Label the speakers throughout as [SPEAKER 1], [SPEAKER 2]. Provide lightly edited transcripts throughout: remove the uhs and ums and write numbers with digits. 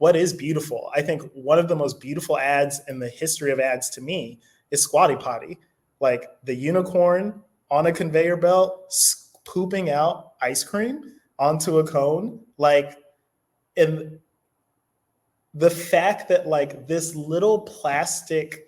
[SPEAKER 1] what is beautiful? I think one of the most beautiful ads in the history of ads to me is Squatty Potty. Like the unicorn on a conveyor belt pooping out ice cream onto a cone. Like, and the fact that like this little plastic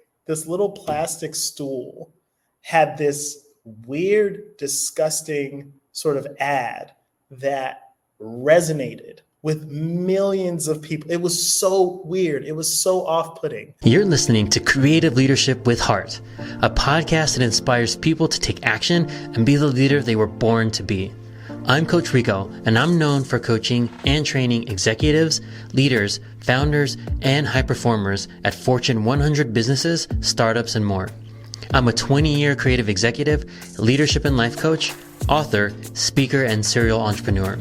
[SPEAKER 1] stool had this weird, disgusting sort of ad that resonated with millions of people. It was so weird. It was so off-putting.
[SPEAKER 2] You're listening to Creative Leadership with Heart, a podcast that inspires people to take action and be the leader they were born to be. I'm Coach Rico, and I'm known for coaching and training executives, leaders, founders, and high performers at Fortune 100 businesses, startups, and more. I'm a 20-year creative executive, leadership and life coach, author, speaker, and serial entrepreneur.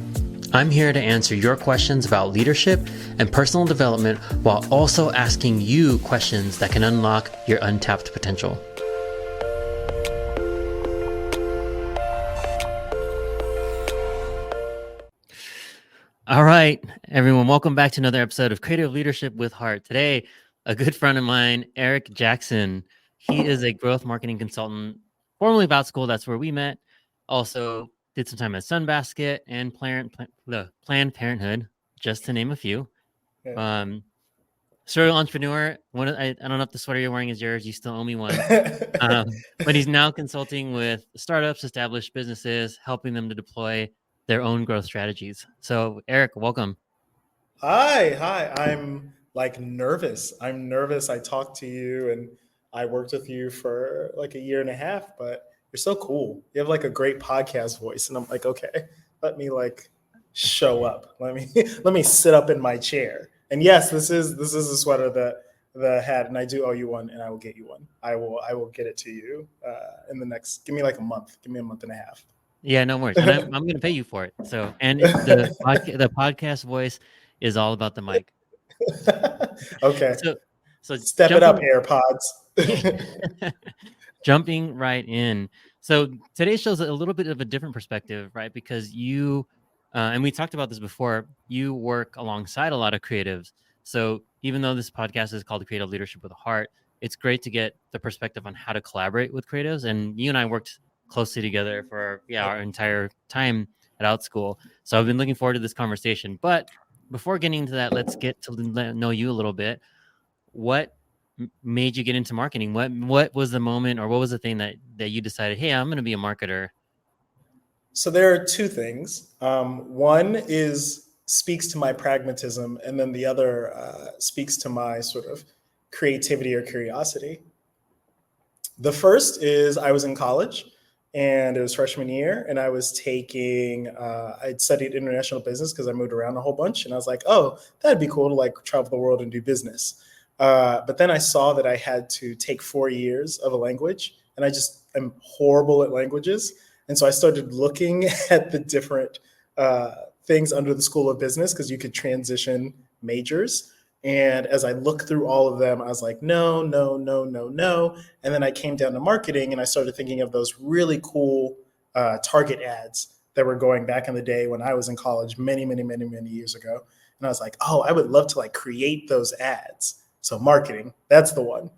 [SPEAKER 2] I'm here to answer your questions about leadership and personal development while also asking you questions that can unlock your untapped potential. All right, everyone, welcome back to another episode of Creative Leadership with Heart. Today, a good friend of mine, Eric Jackson. He is a growth marketing consultant, formerly of Outschool. That's where we met. Also did some time at Sunbasket and Planned Parenthood, just to name a few. Serial entrepreneur. I don't know if the sweater you're wearing is yours. You still owe me one. But he's now consulting with startups, established businesses, helping them to deploy their own growth strategies. So, Eric, welcome.
[SPEAKER 1] Hi. I'm like nervous. I talked to you and I worked with you for like a year and a half, but you're so cool. You have like a great podcast voice. And I'm like, okay, let me like show up. Let me sit up in my chair. And yes, this is a sweater that I had, and I do owe you one, and I will get you one. I will get it to you in the next, give me like a month. Give me a month and a half.
[SPEAKER 2] Yeah, no worries. And I'm going to pay you for it. So, and the podcast voice is all about the mic.
[SPEAKER 1] Okay.
[SPEAKER 2] So
[SPEAKER 1] step it up, AirPods.
[SPEAKER 2] Jumping right in. So today's show is a little bit of a different perspective, right? Because you, and we talked about this before, you work alongside a lot of creatives. So even though this podcast is called Creative Leadership with a Heart, it's great to get the perspective on how to collaborate with creatives. And you and I worked closely together for our entire time at Outschool. So I've been looking forward to this conversation. But before getting into that, let's get to know you a little bit. What made you get into marketing? What was the moment, or what was the thing that you decided, hey, I'm going to be a marketer?
[SPEAKER 1] So there are two things. One speaks to my pragmatism, and then the other speaks to my sort of creativity or curiosity. The first is I was in college, and it was freshman year, and I was taking, I'd studied international business because I moved around a whole bunch, and I was like, oh, that'd be cool to like travel the world and do business. But then I saw that I had to take 4 years of a language, and I just am horrible at languages. And so I started looking at the different things under the School of Business because you could transition majors. And as I looked through all of them, I was like, no. And then I came down to marketing and I started thinking of those really cool Target ads that were going back in the day when I was in college many years ago. And I was like, oh, I would love to like create those ads. So marketing, that's the one.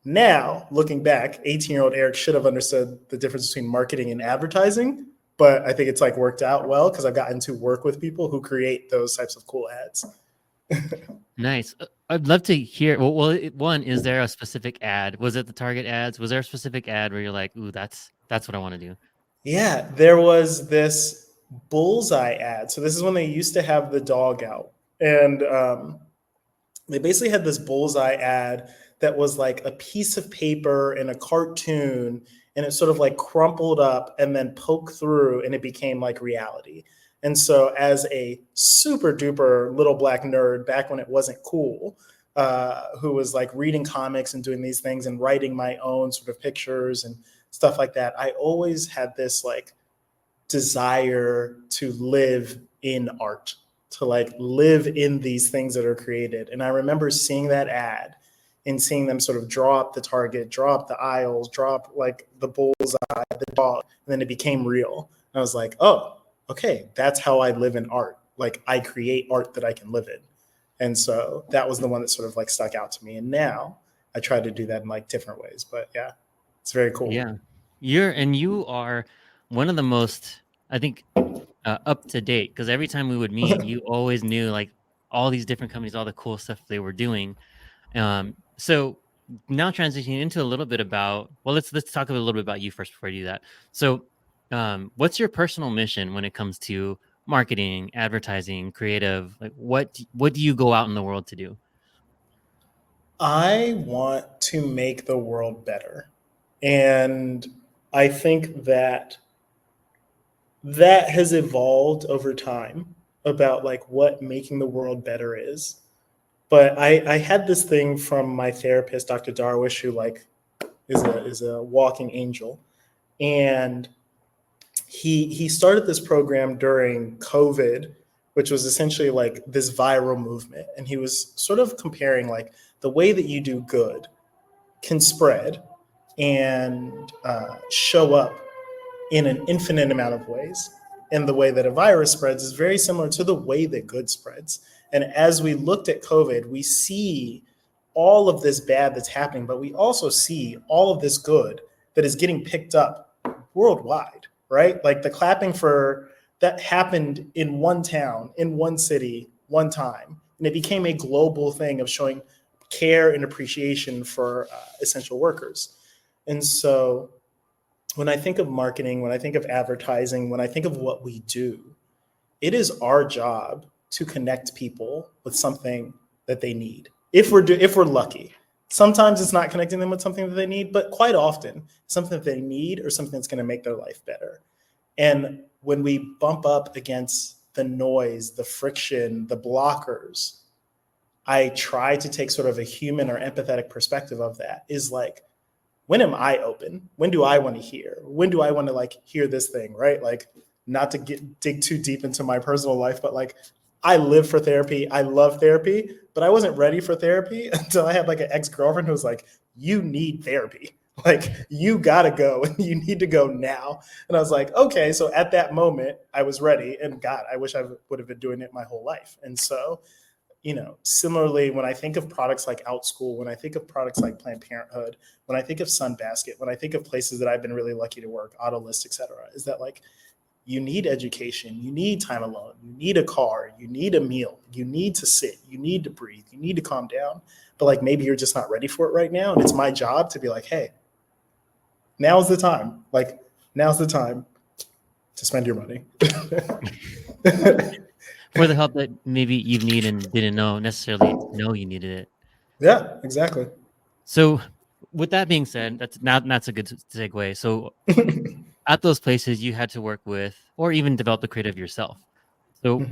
[SPEAKER 1] Now, looking back, 18-year-old Eric should have understood the difference between marketing and advertising. But I think it's like worked out well because I've gotten to work with people who create those types of cool ads.
[SPEAKER 2] Nice. I'd love to hear. Well, one, is there a specific ad? Was it the Target ads? Was there a specific ad where you're like, ooh, that's what I want to do?
[SPEAKER 1] Yeah, there was this bullseye ad. So this is when they used to have the dog out. And they basically had this bullseye ad that was like a piece of paper and a cartoon, and it sort of like crumpled up and then poked through and it became like reality. And so as a super duper little black nerd back when it wasn't cool, who was like reading comics and doing these things and writing my own sort of pictures and stuff like that, I always had this like desire to live in art, to like live in these things that are created. And I remember seeing that ad and seeing them sort of draw up the target, draw up the aisles, draw up like the bullseye, the dog, and then it became real. And I was like, oh, okay, that's how I live in art. Like I create art that I can live in. And so that was the one that sort of like stuck out to me. And now I try to do that in like different ways. But yeah, it's very cool.
[SPEAKER 2] Yeah. You are one of the most, I think, up to date, because every time we would meet, you always knew like all these different companies, all the cool stuff they were doing. So now transitioning into a little bit about, well, let's talk a little bit about you first before I do that. So, what's your personal mission when it comes to marketing, advertising, creative? Like, what do you go out in the world to do?
[SPEAKER 1] I want to make the world better. And I think that that has evolved over time about like what making the world better is. But I had this thing from my therapist, Dr. Darwish, who like is a walking angel. And he started this program during COVID, which was essentially like this viral movement. And he was sort of comparing like the way that you do good can spread and show up in an infinite amount of ways. And the way that a virus spreads is very similar to the way that good spreads. And as we looked at COVID, we see all of this bad that's happening, but we also see all of this good that is getting picked up worldwide, right? Like the clapping for that happened in one town, in one city, one time. And it became a global thing of showing care and appreciation for essential workers. And so when I think of marketing, when I think of advertising, when I think of what we do, it is our job to connect people with something that they need. If we're lucky, sometimes it's not connecting them with something that they need, but quite often something that they need or something that's going to make their life better. And when we bump up against the noise, the friction, the blockers, I try to take sort of a human or empathetic perspective of that. Is like, when am I open? When do I want to hear? When do I want to like hear this thing, right? Like, not to dig too deep into my personal life, but like I live for therapy. I love therapy, but I wasn't ready for therapy until I had like an ex-girlfriend who was like, you need therapy. Like, you gotta go and you need to go now. And I was like, okay. So at that moment I was ready, and God, I wish I would have been doing it my whole life. And so, similarly, when I think of products like OutSchool, when I think of products like Planned Parenthood, when I think of Sunbasket, when I think of places that I've been really lucky to work, Autolist, et cetera, is that like, you need education, you need time alone, you need a car, you need a meal, you need to sit, you need to breathe, you need to calm down. But like, maybe you're just not ready for it right now. And it's my job to be like, hey, now's the time. Like, now's the time to spend your money.
[SPEAKER 2] For the help that maybe you need and didn't necessarily know you needed it.
[SPEAKER 1] Yeah, exactly.
[SPEAKER 2] So, with that being said, that's a good segue. So, at those places, you had to work with or even develop the creative yourself. So,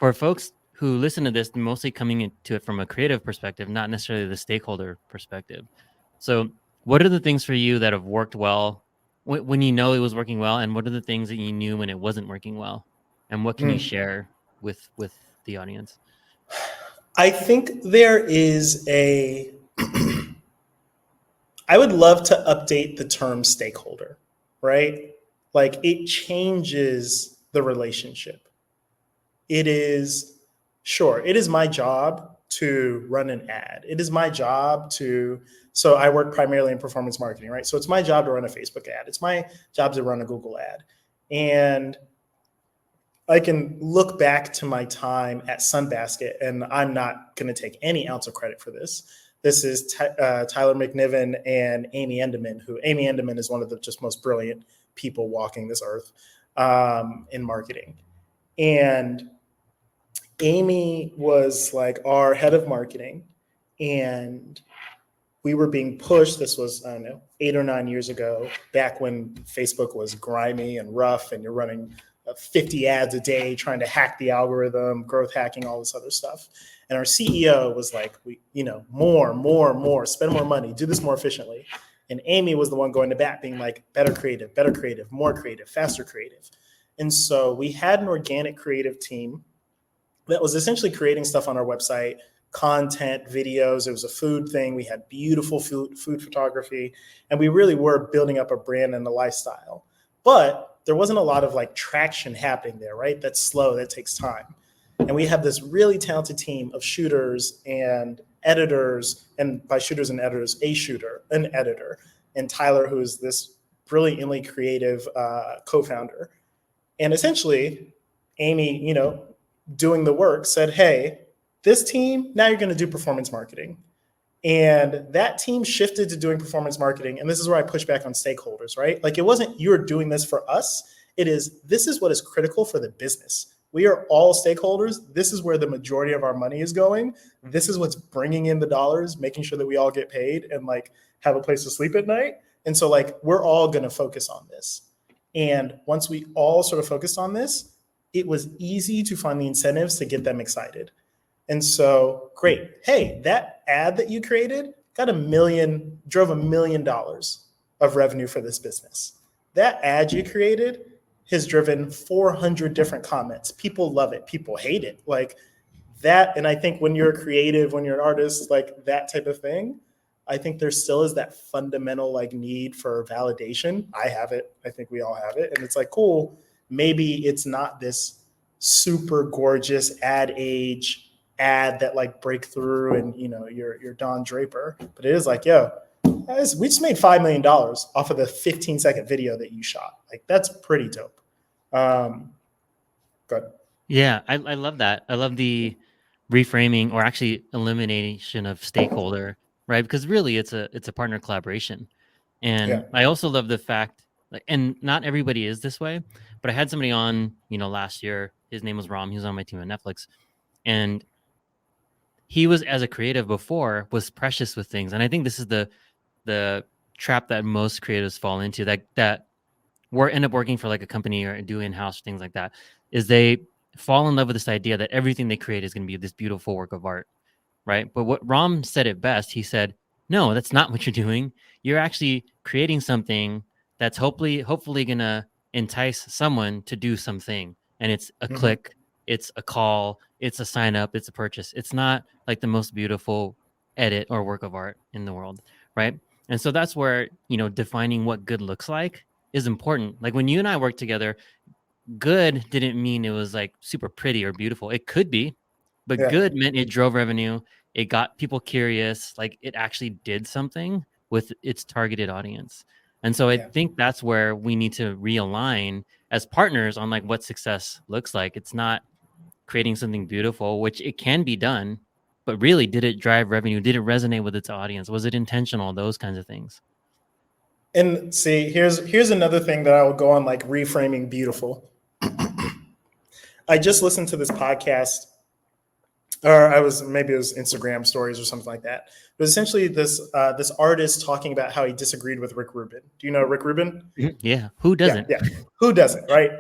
[SPEAKER 2] for folks who listen to this, mostly coming into it from a creative perspective, not necessarily the stakeholder perspective. So, what are the things for you that have worked well when you know it was working well, and what are the things that you knew when it wasn't working well, and what can you share with the audience?
[SPEAKER 1] I think there is I would love to update the term stakeholder, right? Like, it changes the relationship. It is, sure, it is my job to run an ad. It is my job so I work primarily in performance marketing, right? So it's my job to run a Facebook ad. It's my job to run a Google ad. And I can look back to my time at Sunbasket, and I'm not going to take any ounce of credit for this. This is Tyler McNiven and Amy Endeman, who Amy Endeman is one of the just most brilliant people walking this earth in marketing. And Amy was like our head of marketing, and we were being pushed. This was, I don't know, 8 or 9 years ago, back when Facebook was grimy and rough, and you're running 50 ads a day trying to hack the algorithm, growth hacking, all this other stuff. And our CEO was like, more, spend more money, do this more efficiently. And Amy was the one going to bat, being like, better creative, more creative, faster creative. And so we had an organic creative team that was essentially creating stuff on our website, content, videos. It was a food thing. We had beautiful food photography, and we really were building up a brand and a lifestyle. But there wasn't a lot of like traction happening there, right? That's slow, that takes time. And we have this really talented team of shooters and editors, and by shooters and editors, a shooter, an editor, and Tyler, who is this brilliantly creative co-founder. And essentially, Amy, doing the work, said, hey, this team, now you're going to do performance marketing. And that team shifted to doing performance marketing. And this is where I push back on stakeholders, right? Like, it wasn't you're doing this for us. This is what is critical for the business. We are all stakeholders. This is where the majority of our money is going. This is what's bringing in the dollars, making sure that we all get paid and like have a place to sleep at night. And so like, we're all going to focus on this. And once we all sort of focused on this, it was easy to find the incentives to get them excited. And so, great. Hey, that ad that you created drove $1 million of revenue for this business. That ad you created has driven 400 different comments. People love it. People hate it. Like that. And I think when you're creative, when you're an artist, like that type of thing, I think there still is that fundamental like need for validation. I have it. I think we all have it. And it's like, cool. Maybe it's not this super gorgeous ad age ad that like break through and you're Don Draper, but it is like, yo, guys, we just made $5 million off of the 15-second video that you shot. Like, that's pretty dope. Good.
[SPEAKER 2] Yeah, I love that. I love the reframing or actually elimination of stakeholder, right? Because really it's a partner collaboration. And I also love the fact, like, and not everybody is this way, but I had somebody on, last year. His name was Ram. He was on my team at Netflix. And he was, as a creative before, was precious with things. And I think this is the trap that most creatives fall into, that end up working for like a company or do in-house things like that, is they fall in love with this idea that everything they create is going to be this beautiful work of art, right? But what Ram said it best, he said, no, that's not what you're doing. You're actually creating something that's hopefully going to entice someone to do something. And it's a click, it's a call, it's a sign up, it's a purchase. It's not like the most beautiful edit or work of art in the world, right? And so that's where, defining what good looks like is important. Like when you and I worked together, good didn't mean it was like super pretty or beautiful. It could be, but good meant it drove revenue. It got people curious. Like it actually did something with its targeted audience. And so I think that's where we need to realign as partners on like what success looks like. It's not creating something beautiful, which it can be done, but really, did it drive revenue? Did it resonate with its audience? Was it intentional? Those kinds of things.
[SPEAKER 1] And see, here's another thing that I will go on, like reframing beautiful. I just listened to this podcast, or maybe it was Instagram stories or something like that. But essentially this artist talking about how he disagreed with Rick Rubin. Do you know Rick Rubin?
[SPEAKER 2] Yeah. Who doesn't?
[SPEAKER 1] Yeah. Who doesn't, right?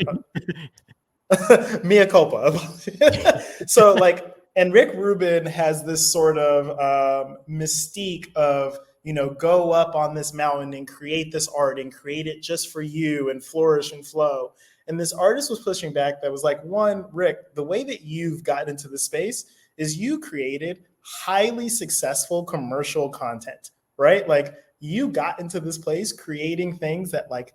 [SPEAKER 1] Mea culpa. So like, and Rick Rubin has this sort of mystique of, go up on this mountain and create this art and create it just for you and flourish and flow. And this artist was pushing back that was like, one, Rick, the way that you've gotten into the space is you created highly successful commercial content, right? Like you got into this place creating things that like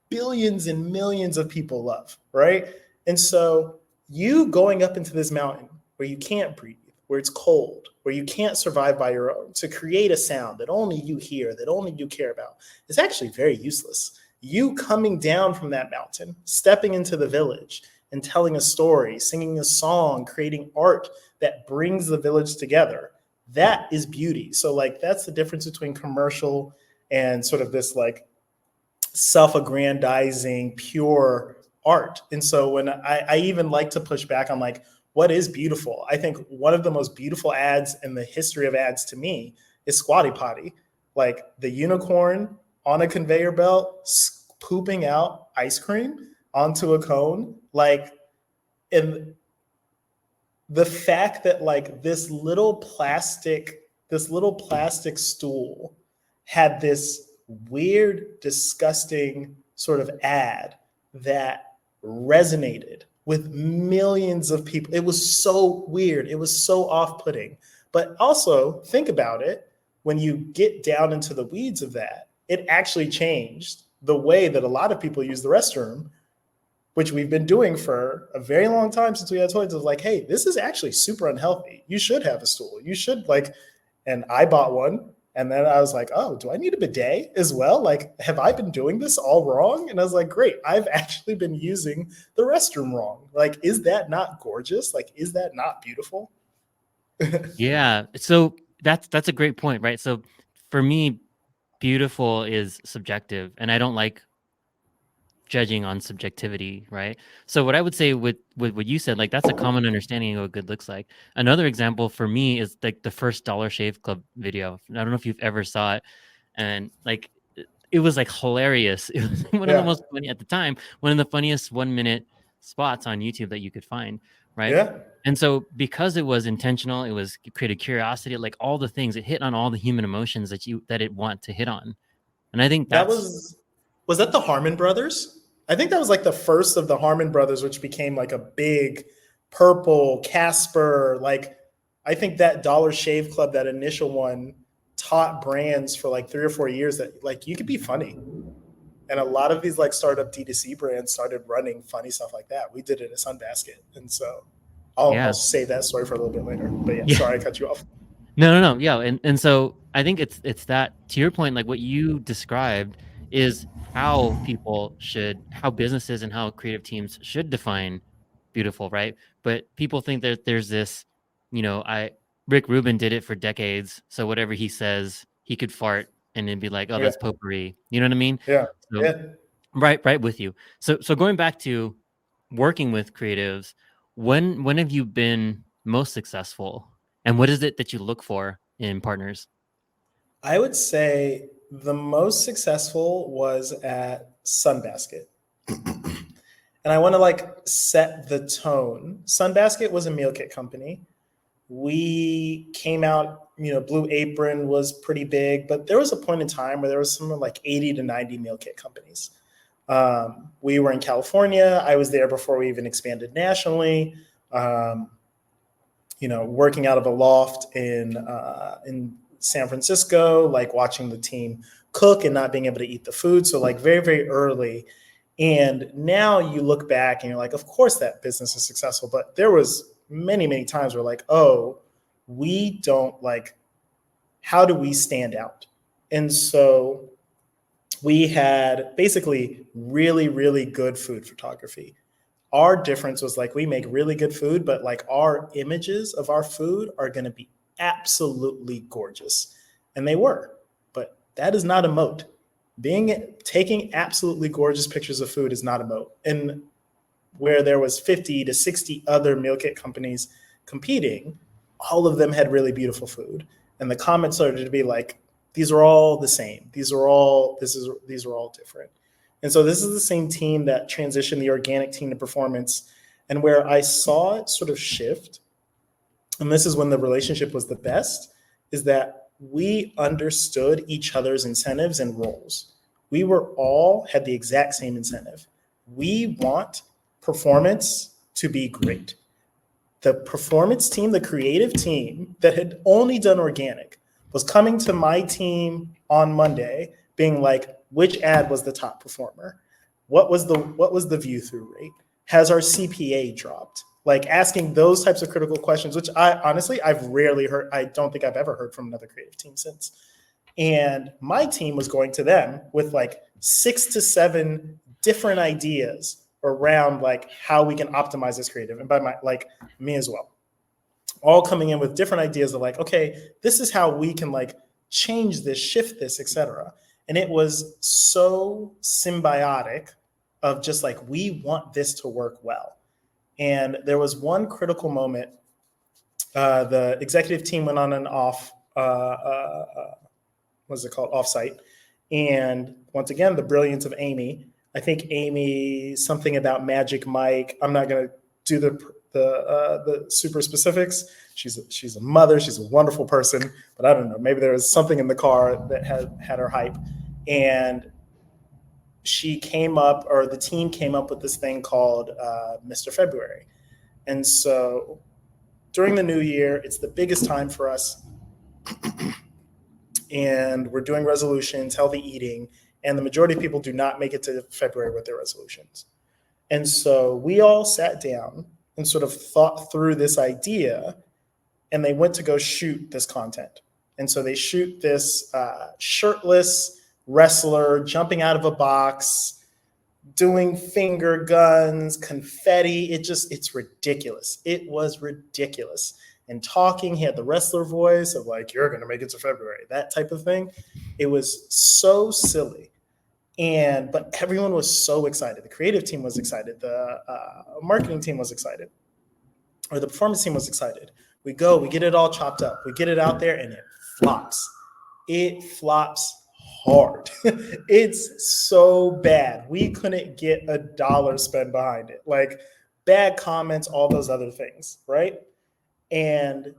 [SPEAKER 1] billions and millions of people love, right? And so you going up into this mountain where you can't breathe, where it's cold, where you can't survive by your own, to create a sound that only you hear, that only you care about, is actually very useless. You coming down from that mountain, stepping into the village and telling a story, singing a song, creating art that brings the village together, that is beauty. So like, that's the difference between commercial and sort of this like self-aggrandizing, pure art. And so when I even like to push back on like, what is beautiful? I think one of the most beautiful ads in the history of ads to me is Squatty Potty. Like the unicorn on a conveyor belt pooping out ice cream onto a cone. Like, and the fact that like this little plastic stool had this weird, disgusting sort of ad that resonated with millions of people. It was so weird. It was so off-putting. But also think about it, when you get down into the weeds of that, it actually changed the way that a lot of people use the restroom which we've been doing for a very long time since we had toys, of like, hey, this is actually super unhealthy. You should have a stool. You should like, and I bought one. And then I was like, oh, do I need a bidet as well? Like, have I been doing this all wrong? And I was like, great, I've actually been using the restroom wrong. Like, is that not gorgeous? Like, is that not beautiful?
[SPEAKER 2] Yeah. So that's a great point, right? So for me, beautiful is subjective, and I don't like judging on subjectivity, right? So what I would say with what you said, like that's a common understanding of what good looks like. Another example for me is like the first Dollar Shave Club video. I don't know if you've ever saw it, and like it was like hilarious. It was one of the
[SPEAKER 1] Yeah.
[SPEAKER 2] most funny at the time, one of the funniest 1 minute spots on YouTube that you could find, right?
[SPEAKER 1] Yeah.
[SPEAKER 2] And so because it was intentional, it created curiosity, like all the things, it hit on all the human emotions that it want to hit on. And I think
[SPEAKER 1] That
[SPEAKER 2] that's
[SPEAKER 1] was that the Harmon brothers? I think that was like the first of the Harmon brothers, which became like a big purple Casper. Like, I think that Dollar Shave Club, that initial one, taught brands for like 3 or 4 years that like you could be funny. And a lot of these like startup D2C brands started running funny stuff like that. We did it at Sunbasket. And so I'll
[SPEAKER 2] yeah.
[SPEAKER 1] save that story for a little bit later. But yeah,
[SPEAKER 2] Yeah.
[SPEAKER 1] sorry I cut you off.
[SPEAKER 2] No. Yeah. And so I think it's that, to your point, like what you described is how businesses and how creative teams should define beautiful, right? But people think that there's this, Rick Rubin did it for decades. So whatever he says, he could fart and then be like, oh,
[SPEAKER 1] Yeah.
[SPEAKER 2] that's potpourri. You know what I mean?
[SPEAKER 1] Yeah.
[SPEAKER 2] So
[SPEAKER 1] Yeah.
[SPEAKER 2] right with you. So going back to working with creatives, when have you been most successful, and what is it that you look for in partners?
[SPEAKER 1] I would say the most successful was at Sunbasket. And I want to like set the tone. Sunbasket was a meal kit company. We came out, Blue Apron was pretty big, but there was a point in time where there was something like 80 to 90 meal kit companies. We were in California. I was there before we even expanded nationally. Working out of a loft in San Francisco, like watching the team cook and not being able to eat the food. So like very, very early. And now you look back and you're like, of course that business is successful. But there was many, many times where like, oh, we don't like, how do we stand out? And so we had basically really, really good food photography. Our difference was like, we make really good food, but like our images of our food are going to be absolutely gorgeous. And they were, but that is not a moat. Taking absolutely gorgeous pictures of food is not a moat. And where there was 50 to 60 other meal kit companies competing, all of them had really beautiful food. And the comments started to be like, these are all the same. These are all different. And so this is the same team that transitioned the organic team to performance. And where I saw it sort of shift, and this is when the relationship was the best, is that we understood each other's incentives and roles. We were all had the exact same incentive. We want performance to be great. The performance team, the creative team that had only done organic, was coming to my team on Monday being like, which ad was the top performer? What was the view through rate? Has our CPA dropped? Like asking those types of critical questions, which I've rarely heard. I don't think I've ever heard from another creative team since. And my team was going to them with like 6 to 7 different ideas around like how we can optimize this creative. And by like me as well, all coming in with different ideas of like, okay, this is how we can like change this, shift this, etc. And it was so symbiotic of just like, we want this to work well. And there was one critical moment. The executive team went on an what's it called? Offsite. And once again, the brilliance of Amy. I think Amy, something about Magic Mike. I'm not going to do the super specifics. She's a mother. She's a wonderful person, but I don't know. Maybe there was something in the car that had her hype. And she came up, or the team came up with this thing called Mr. February. And so during the new year, it's the biggest time for us. And we're doing resolutions, healthy eating, and the majority of people do not make it to February with their resolutions. And so we all sat down and sort of thought through this idea, and they went to go shoot this content. And so they shoot this shirtless wrestler jumping out of a box, doing finger guns, confetti. It's ridiculous. It was ridiculous. And talking, he had the wrestler voice of like, you're going to make it to February, that type of thing. It was so silly. But everyone was so excited. The creative team was excited. The marketing team was excited, or the performance team was excited. We get it all chopped up. We get it out there and it flops. It flops hard. It's so bad. We couldn't get $1 spent behind it. Like bad comments, all those other things, right? And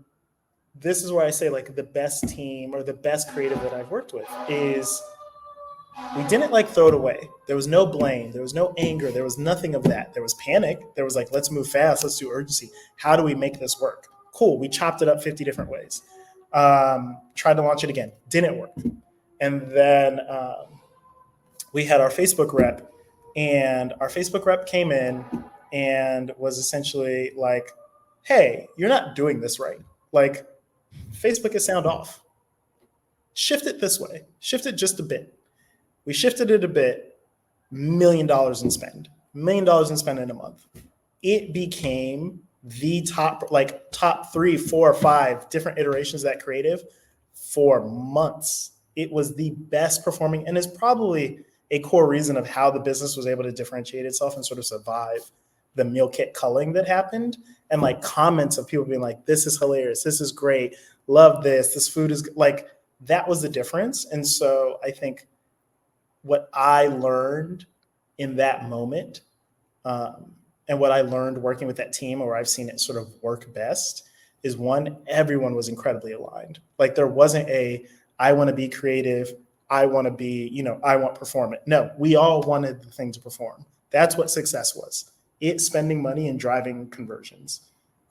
[SPEAKER 1] this is where I say like the best team or the best creative that I've worked with is we didn't like throw it away. There was no blame. There was no anger. There was nothing of that. There was panic. There was like, let's move fast. Let's do urgency. How do we make this work? Cool. We chopped it up 50 different ways. Tried to launch it again. Didn't work. And then we had our Facebook rep, and our Facebook rep came in and was essentially like, hey, you're not doing this right. Like, Facebook is sound off. Shift it this way. Shift it just a bit. We shifted it a bit, $1 million in spend. $1 million in spend in a month. It became the top 3, 4, 5 different iterations of that creative for months. It was the best performing, and is probably a core reason of how the business was able to differentiate itself and sort of survive the meal kit culling that happened. And like comments of people being like, this is hilarious. This is great. Love this. This food is like, that was the difference. And so I think what I learned in that moment, and what I learned working with that team, or I've seen it sort of work best, is one, everyone was incredibly aligned. Like there wasn't I want to be creative, I want to be, I want performant. No, we all wanted the thing to perform. That's what success was. It's spending money and driving conversions.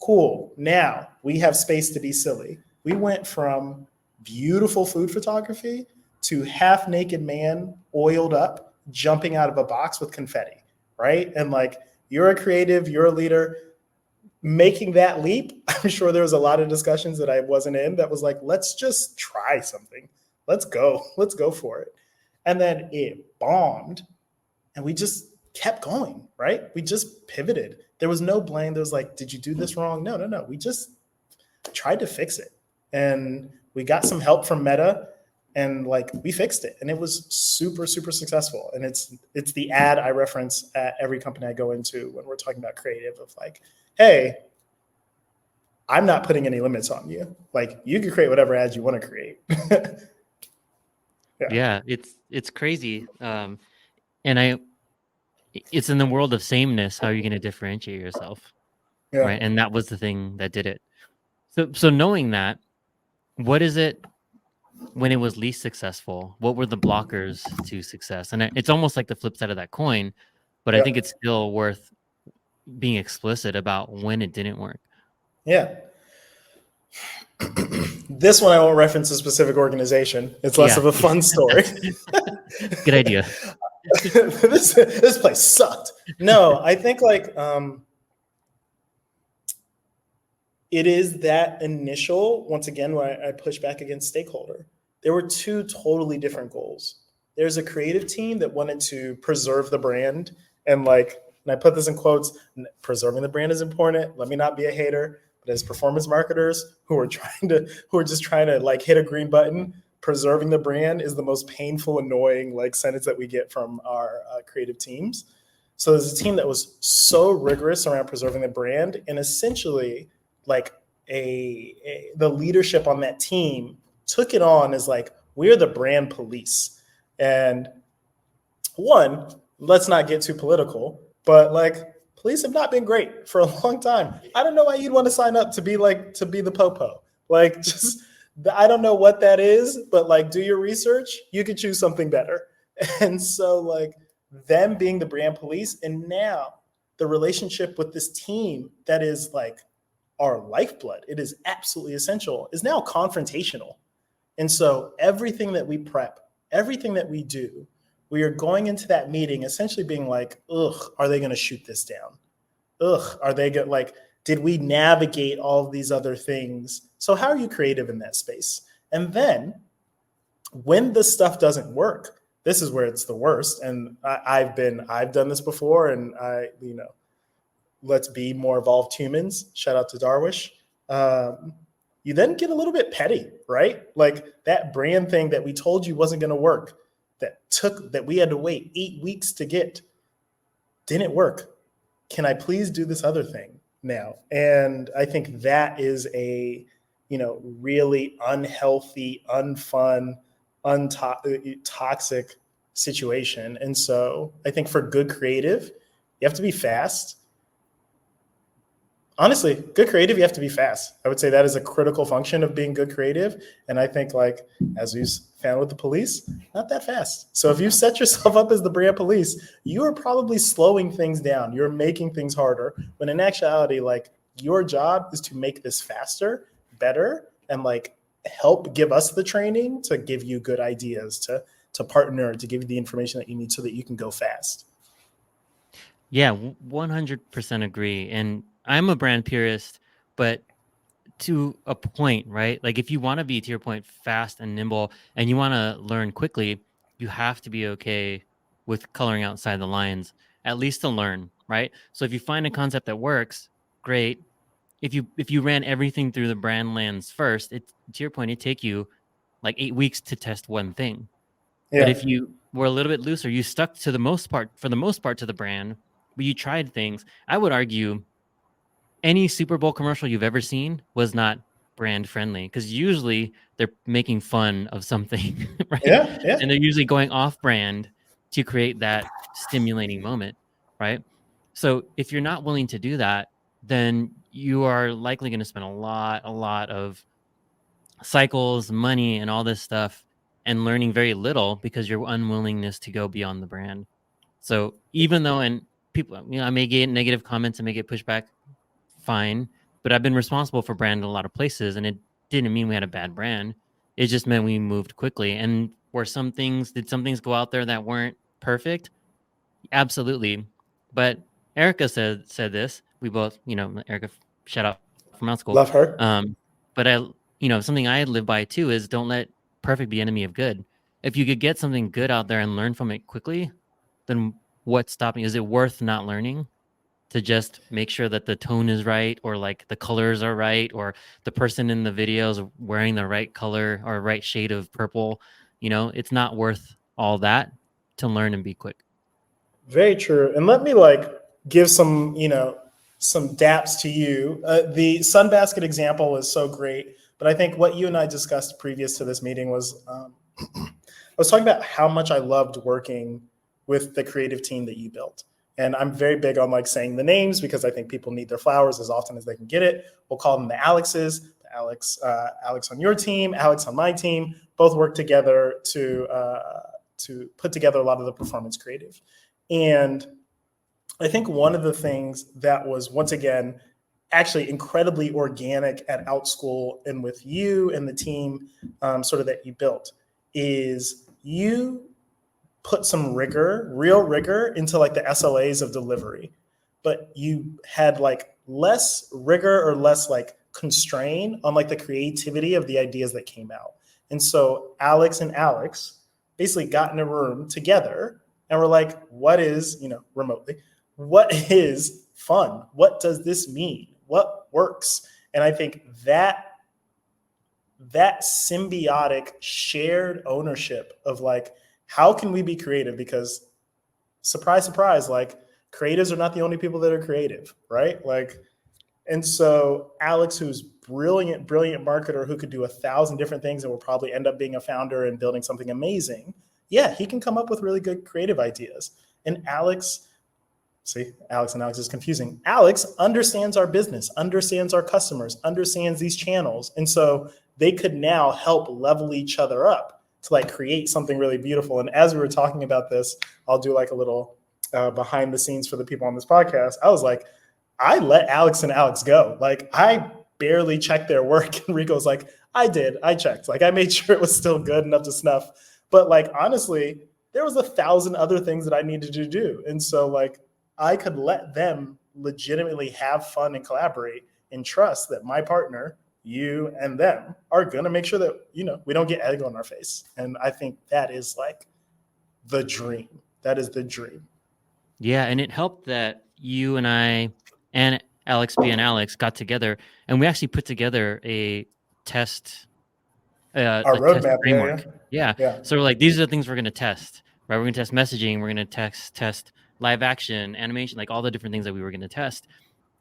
[SPEAKER 1] Cool. Now we have space to be silly. We went from beautiful food photography to half naked man oiled up, jumping out of a box with confetti, right? And like, you're a creative, you're a leader, making that leap. I'm sure there was a lot of discussions that I wasn't in that was like, let's just try something. Let's go for it. And then it bombed and we just kept going, right? We just pivoted. There was no blame. There was like, did you do this wrong? No. We just tried to fix it. And we got some help from Meta, and like we fixed it, and it was super, super successful. And it's the ad I reference at every company I go into when we're talking about creative of like, hey, I'm not putting any limits on you. Like you can create whatever ads you want to create.
[SPEAKER 2] Yeah, it's crazy. And it's in the world of sameness. How are you going to differentiate yourself?
[SPEAKER 1] Yeah.
[SPEAKER 2] Right. And that was the thing that did it. So knowing that, what is it when it was least successful? What were the blockers to success? And it's almost like the flip side of that coin, but I think it's still worth being explicit about when it didn't work.
[SPEAKER 1] Yeah. This one I won't reference a specific organization. It's less of a fun story.
[SPEAKER 2] Good idea.
[SPEAKER 1] This place sucked. No, I think like it is that initial, once again, where I push back against stakeholder. There were two totally different goals. There's a creative team that wanted to preserve the brand, and like, and I put this in quotes, preserving the brand is important. Let me not be a hater, but as performance marketers who are just trying to like hit a green button, preserving the brand is the most painful, annoying like sentence that we get from our creative teams. So there's a team that was so rigorous around preserving the brand, and essentially like the leadership on that team took it on as like, we're the brand police. And one, let's not get too political, but like police have not been great for a long time. I don't know why you'd want to sign up to be the popo. Like just, I don't know what that is, but like do your research. You could choose something better. And so like them being the brand police, and now the relationship with this team that is like our lifeblood, it is absolutely essential, is now confrontational. And so everything that we prep, everything that we do, we are going into that meeting essentially being like, ugh, are they going to shoot this down? Ugh, are they good? Like, did we navigate all of these other things? So how are you creative in that space? And then when the stuff doesn't work, this is where it's the worst. And I've done this before, and let's be more evolved humans. Shout out to Darwish. You then get a little bit petty, right? Like that brand thing that we told you wasn't going to work, that we had to wait 8 weeks to get, didn't work. Can I please do this other thing now? And I think that is a, really unhealthy, unfun, toxic situation. And so I think for good creative, you have to be fast. Honestly, good creative, you have to be fast. I would say that is a critical function of being good creative. And I think, like, as we've found with the police, not that fast. So if you set yourself up as the brand police, you are probably slowing things down. You're making things harder. When in actuality, like, your job is to make this faster, better, and like help give us the training to give you good ideas, to partner, to give you the information that you need so that you can go fast.
[SPEAKER 2] Yeah, 100% agree. And I'm a brand purist, but to a point, right? Like if you want to be, to your point, fast and nimble and you want to learn quickly, you have to be okay with coloring outside the lines, at least to learn, right? So if you find a concept that works, great. If you ran everything through the brand lens first, to your point, it'd take you like 8 weeks to test one thing.
[SPEAKER 1] Yeah.
[SPEAKER 2] But if you were a little bit looser, you stuck for the most part to the brand, but you tried things. I would argue any Super Bowl commercial you've ever seen was not brand friendly, because usually they're making fun of something, right?
[SPEAKER 1] Yeah.
[SPEAKER 2] And they're usually going off brand to create that stimulating moment, right? So if you're not willing to do that, then you are likely going to spend a lot of cycles, money, and all this stuff, and learning very little because your unwillingness to go beyond the brand. So even though, and people, I may get negative comments and may get pushback, fine, but I've been responsible for brand in a lot of places, and it didn't mean we had a bad brand. It just meant we moved quickly. And did some things go out there that weren't perfect? Absolutely. But Erica said this. We both, Erica, shout out from out school.
[SPEAKER 1] Love her.
[SPEAKER 2] But something I live by too is don't let perfect be enemy of good. If you could get something good out there and learn from it quickly, then what's stopping? Is it worth not learning to just make sure that the tone is right, or like the colors are right, or the person in the videos wearing the right color or right shade of purple? It's not worth all that to learn and be quick.
[SPEAKER 1] Very true. And let me give some daps to you. The Sunbasket example is so great, but I think what you and I discussed previous to this meeting was I was talking about how much I loved working with the creative team that you built. And I'm very big on saying the names because I think people need their flowers as often as they can get it. We'll call them the Alexes. Alex on your team, Alex on my team, both work together to put together a lot of the performance creative. And I think one of the things that was, once again, actually incredibly organic at Outschool and with you and the team sort of that you built is you put some real rigor into the SLAs of delivery, but you had less rigor or less constraint on the creativity of the ideas that came out. And so Alex and Alex basically got in a room together and we're like, what is, remotely, what is fun? What does this mean? What works? And I think that symbiotic shared ownership of how can we be creative? Because surprise, surprise, creatives are not the only people that are creative, right? And so Alex, who's brilliant marketer who could do 1,000 different things and will probably end up being a founder and building something amazing. Yeah, he can come up with really good creative ideas. And Alex and Alex is confusing. Alex understands our business, understands our customers, understands these channels. And so they could now help level each other up to create something really beautiful. And as we were talking about this, I'll do a little behind the scenes for the people on this podcast. I was like, I let Alex and Alex go. I barely checked their work. And Rico's like, I did. I checked. I made sure it was still good enough to snuff. But honestly, there was 1,000 other things that I needed to do. And so like I could let them legitimately have fun and collaborate and trust that my partner, you and them, are going to make sure that, we don't get egg on our face. And I think that is like the dream. That is the dream.
[SPEAKER 2] Yeah, and it helped that you and I and Alex B and Alex got together, and we actually put together a test,
[SPEAKER 1] Our
[SPEAKER 2] a test
[SPEAKER 1] roadmap,
[SPEAKER 2] framework. Yeah.
[SPEAKER 1] yeah.
[SPEAKER 2] So we're like, these are the things we're going to test, right? We're going to test messaging. We're going to test live action, animation, like all the different things that we were going to test.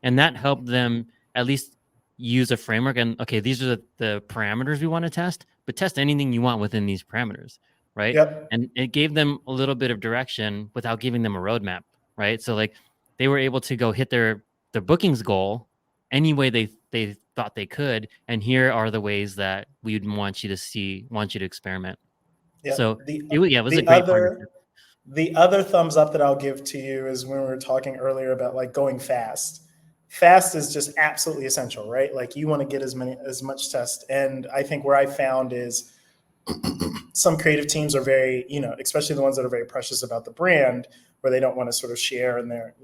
[SPEAKER 2] And that helped them at least use a framework. And okay, these are the parameters we want to test, but test anything you want within these parameters, right?
[SPEAKER 1] Yep.
[SPEAKER 2] And it gave them a little bit of direction without giving them a roadmap, right? So like they were able to go hit their bookings goal any way they thought they could. And here are the ways that we would want you to experiment.
[SPEAKER 1] Yep.
[SPEAKER 2] So it was a great partnership.
[SPEAKER 1] The other thumbs up that I'll give to you is when we were talking earlier about like going fast. Fast is just absolutely essential, right? Like you want to get as much test. And I think where I found is some creative teams are very, especially the ones that are very precious about the brand, where they don't want to sort of share, and they're,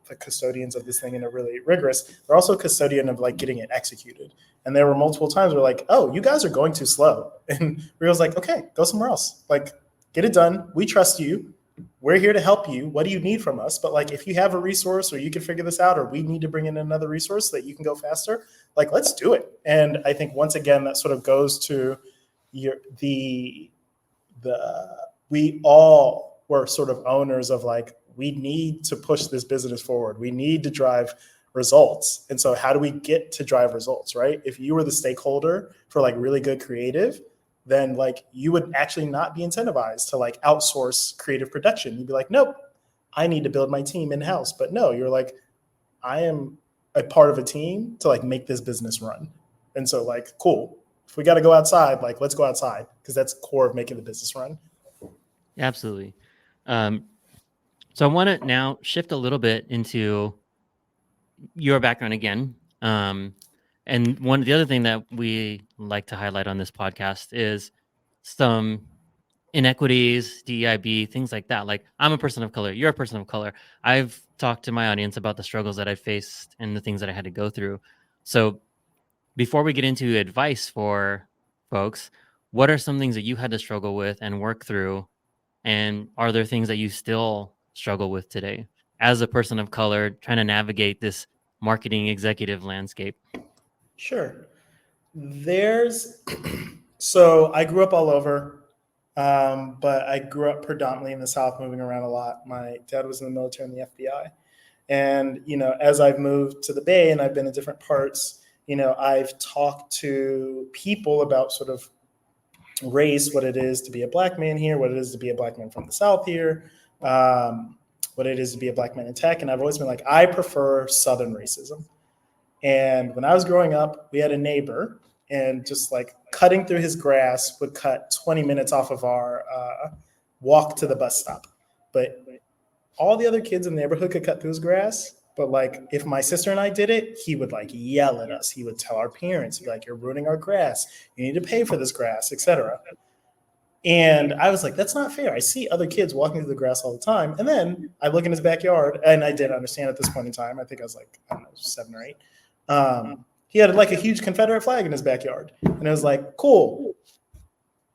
[SPEAKER 1] the custodians of this thing and they're really rigorous. They're also a custodian of like getting it executed. And there were multiple times where like, oh, you guys are going too slow. And Rio's like, okay, go somewhere else. Like, get it done. We trust you. We're here to help you. What do you need from us? But like, if you have a resource or you can figure this out, or we need to bring in another resource so that you can go faster, like, let's do it. And I think once again, that sort of goes to we all were sort of owners of like, we need to push this business forward. We need to drive results. And so how do we get to drive results, right? If you were the stakeholder for like really good creative, then like you would actually not be incentivized to like outsource creative production. You'd be like, nope, I need to build my team in-house. But no, you're like, I am a part of a team to like make this business run. And so like, cool. If we got to go outside, like let's go outside, because that's core of making the business run.
[SPEAKER 2] Absolutely. So I want to now shift a little bit into your background again. And one of the other thing that we like to highlight on this podcast is some inequities, DEIB, things like that. Like, I'm a person of color, you're a person of color. I've talked to my audience about the struggles that I faced and the things that I had to go through. So before we get into advice for folks, what are some things that you had to struggle with and work through? And are there things that you still struggle with today as a person of color trying to navigate this marketing executive landscape?
[SPEAKER 1] Sure. So I grew up all over, but I grew up predominantly in the South, moving around a lot. My dad was in the military and the FBI. And, as I've moved to the Bay and I've been in different parts, I've talked to people about sort of race, what it is to be a Black man here, what it is to be a Black man from the South here, what it is to be a Black man in tech. And I've always been like, I prefer Southern racism. And when I was growing up, we had a neighbor, and just like cutting through his grass would cut 20 minutes off of our walk to the bus stop. But all the other kids in the neighborhood could cut through his grass. But like, if my sister and I did it, he would like yell at us. He would tell our parents, he'd be like, you're ruining our grass. You need to pay for this grass, etc. And I was like, that's not fair. I see other kids walking through the grass all the time. And then I look in his backyard, and I didn't understand at this point in time. I think I was like, I don't know, 7 or 8. He had like a huge Confederate flag in his backyard. And I was like, cool.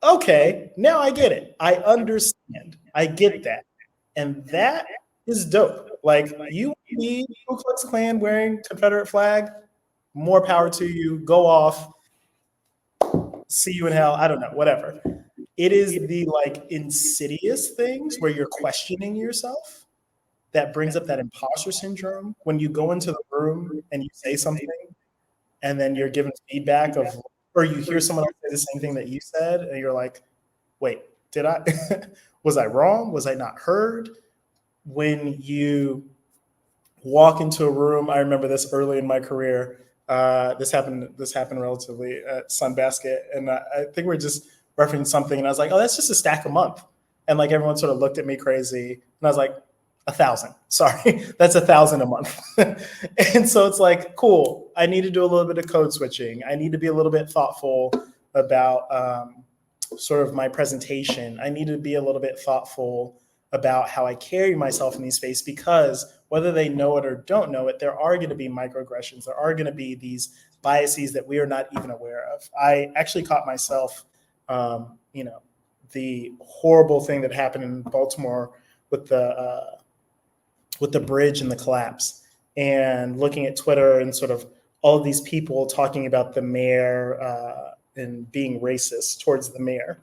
[SPEAKER 1] Okay, now I get it. I understand. I get that. And that is dope. Like, you need Ku Klux Klan wearing Confederate flag, more power to you. Go off. See you in hell. I don't know, whatever. It is the like insidious things where you're questioning yourself that brings up that imposter syndrome when you go into the room and you say something and then you're given feedback of, or you hear someone else say the same thing that you said, and you're like, wait, did I, was I wrong? Was I not heard? When you walk into a room, I remember this early in my career. This happened relatively at Sunbasket, and I think we're just referencing something, and I was like, oh, that's just a stack a month. And like everyone sort of looked at me crazy, and I was like, 1,000. Sorry, that's 1,000 a month. And so it's like, cool. I need to do a little bit of code switching. I need to be a little bit thoughtful about sort of my presentation, I need to be a little bit thoughtful about how I carry myself in these spaces, because whether they know it or don't know it, there are going to be microaggressions. There are going to be these biases that we are not even aware of. I actually caught myself, the horrible thing that happened in Baltimore with the bridge and the collapse, and looking at Twitter and sort of all of these people talking about the mayor and being racist towards the mayor.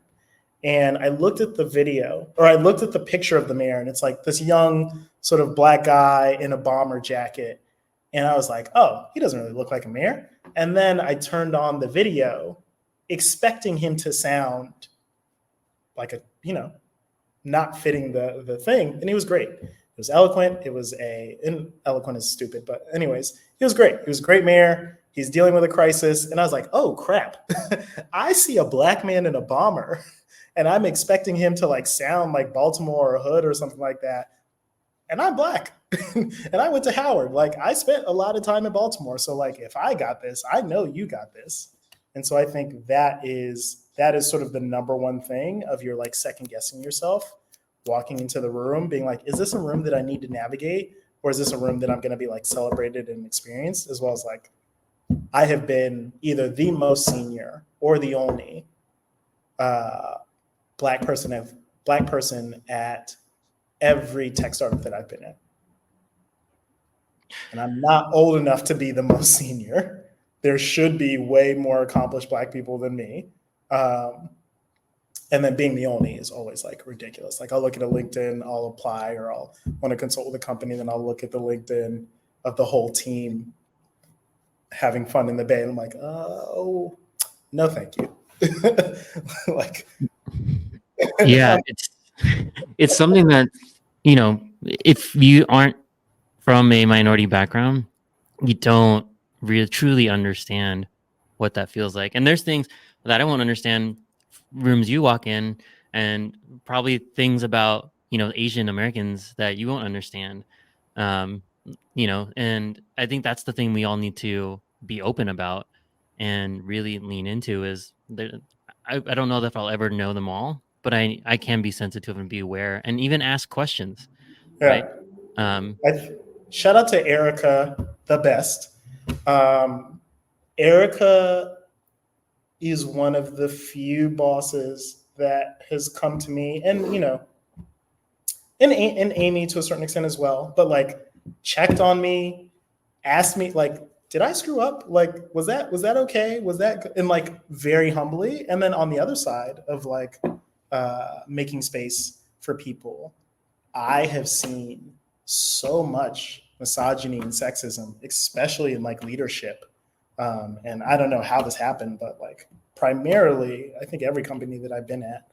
[SPEAKER 1] And I looked at the video, or I looked at the picture of the mayor, and it's like this young sort of black guy in a bomber jacket. And I was like, oh, he doesn't really look like a mayor. And then I turned on the video expecting him to sound like not fitting the thing. And he was great. It was eloquent. Eloquent is stupid, but anyways, he was great. He was a great mayor. He's dealing with a crisis. And I was like, oh crap. I see a black man in a bomber, and I'm expecting him to like sound like Baltimore or Hood or something like that. And I'm black. And I went to Howard. Like, I spent a lot of time in Baltimore. So like, if I got this, I know you got this. And so I think that is sort of the number one thing of your like second guessing yourself, walking into the room, being like, is this a room that I need to navigate? Or is this a room that I'm going to be like celebrated and experienced? As well as like, I have been either the most senior or the only black person at every tech startup that I've been at. And I'm not old enough to be the most senior. There should be way more accomplished black people than me. And then being the only is always like ridiculous. Like, I'll look at a LinkedIn, I'll apply, or I'll want to consult with a company, then I'll look at the LinkedIn of the whole team having fun in the Bay. And I'm like, oh, no, thank you. Like,
[SPEAKER 2] Yeah, it's something that, if you aren't from a minority background, you don't really truly understand what that feels like. And there's things that I won't understand rooms you walk in, and probably things about, Asian Americans that you won't understand. And I think that's the thing we all need to be open about and really lean into is there. I don't know that I'll ever know them all, but I can be sensitive and be aware and even ask questions.
[SPEAKER 1] yeah.
[SPEAKER 2] Right.
[SPEAKER 1] Shout out to Erica, the best. Erica is one of the few bosses that has come to me, and and Amy to a certain extent as well, but like checked on me, asked me like, did I screw up? Like, was that okay? Was that, and like very humbly. And then on the other side of like making space for people, I have seen so much misogyny and sexism, especially in like leadership. And I don't know how this happened, but like primarily, I think every company that I've been at,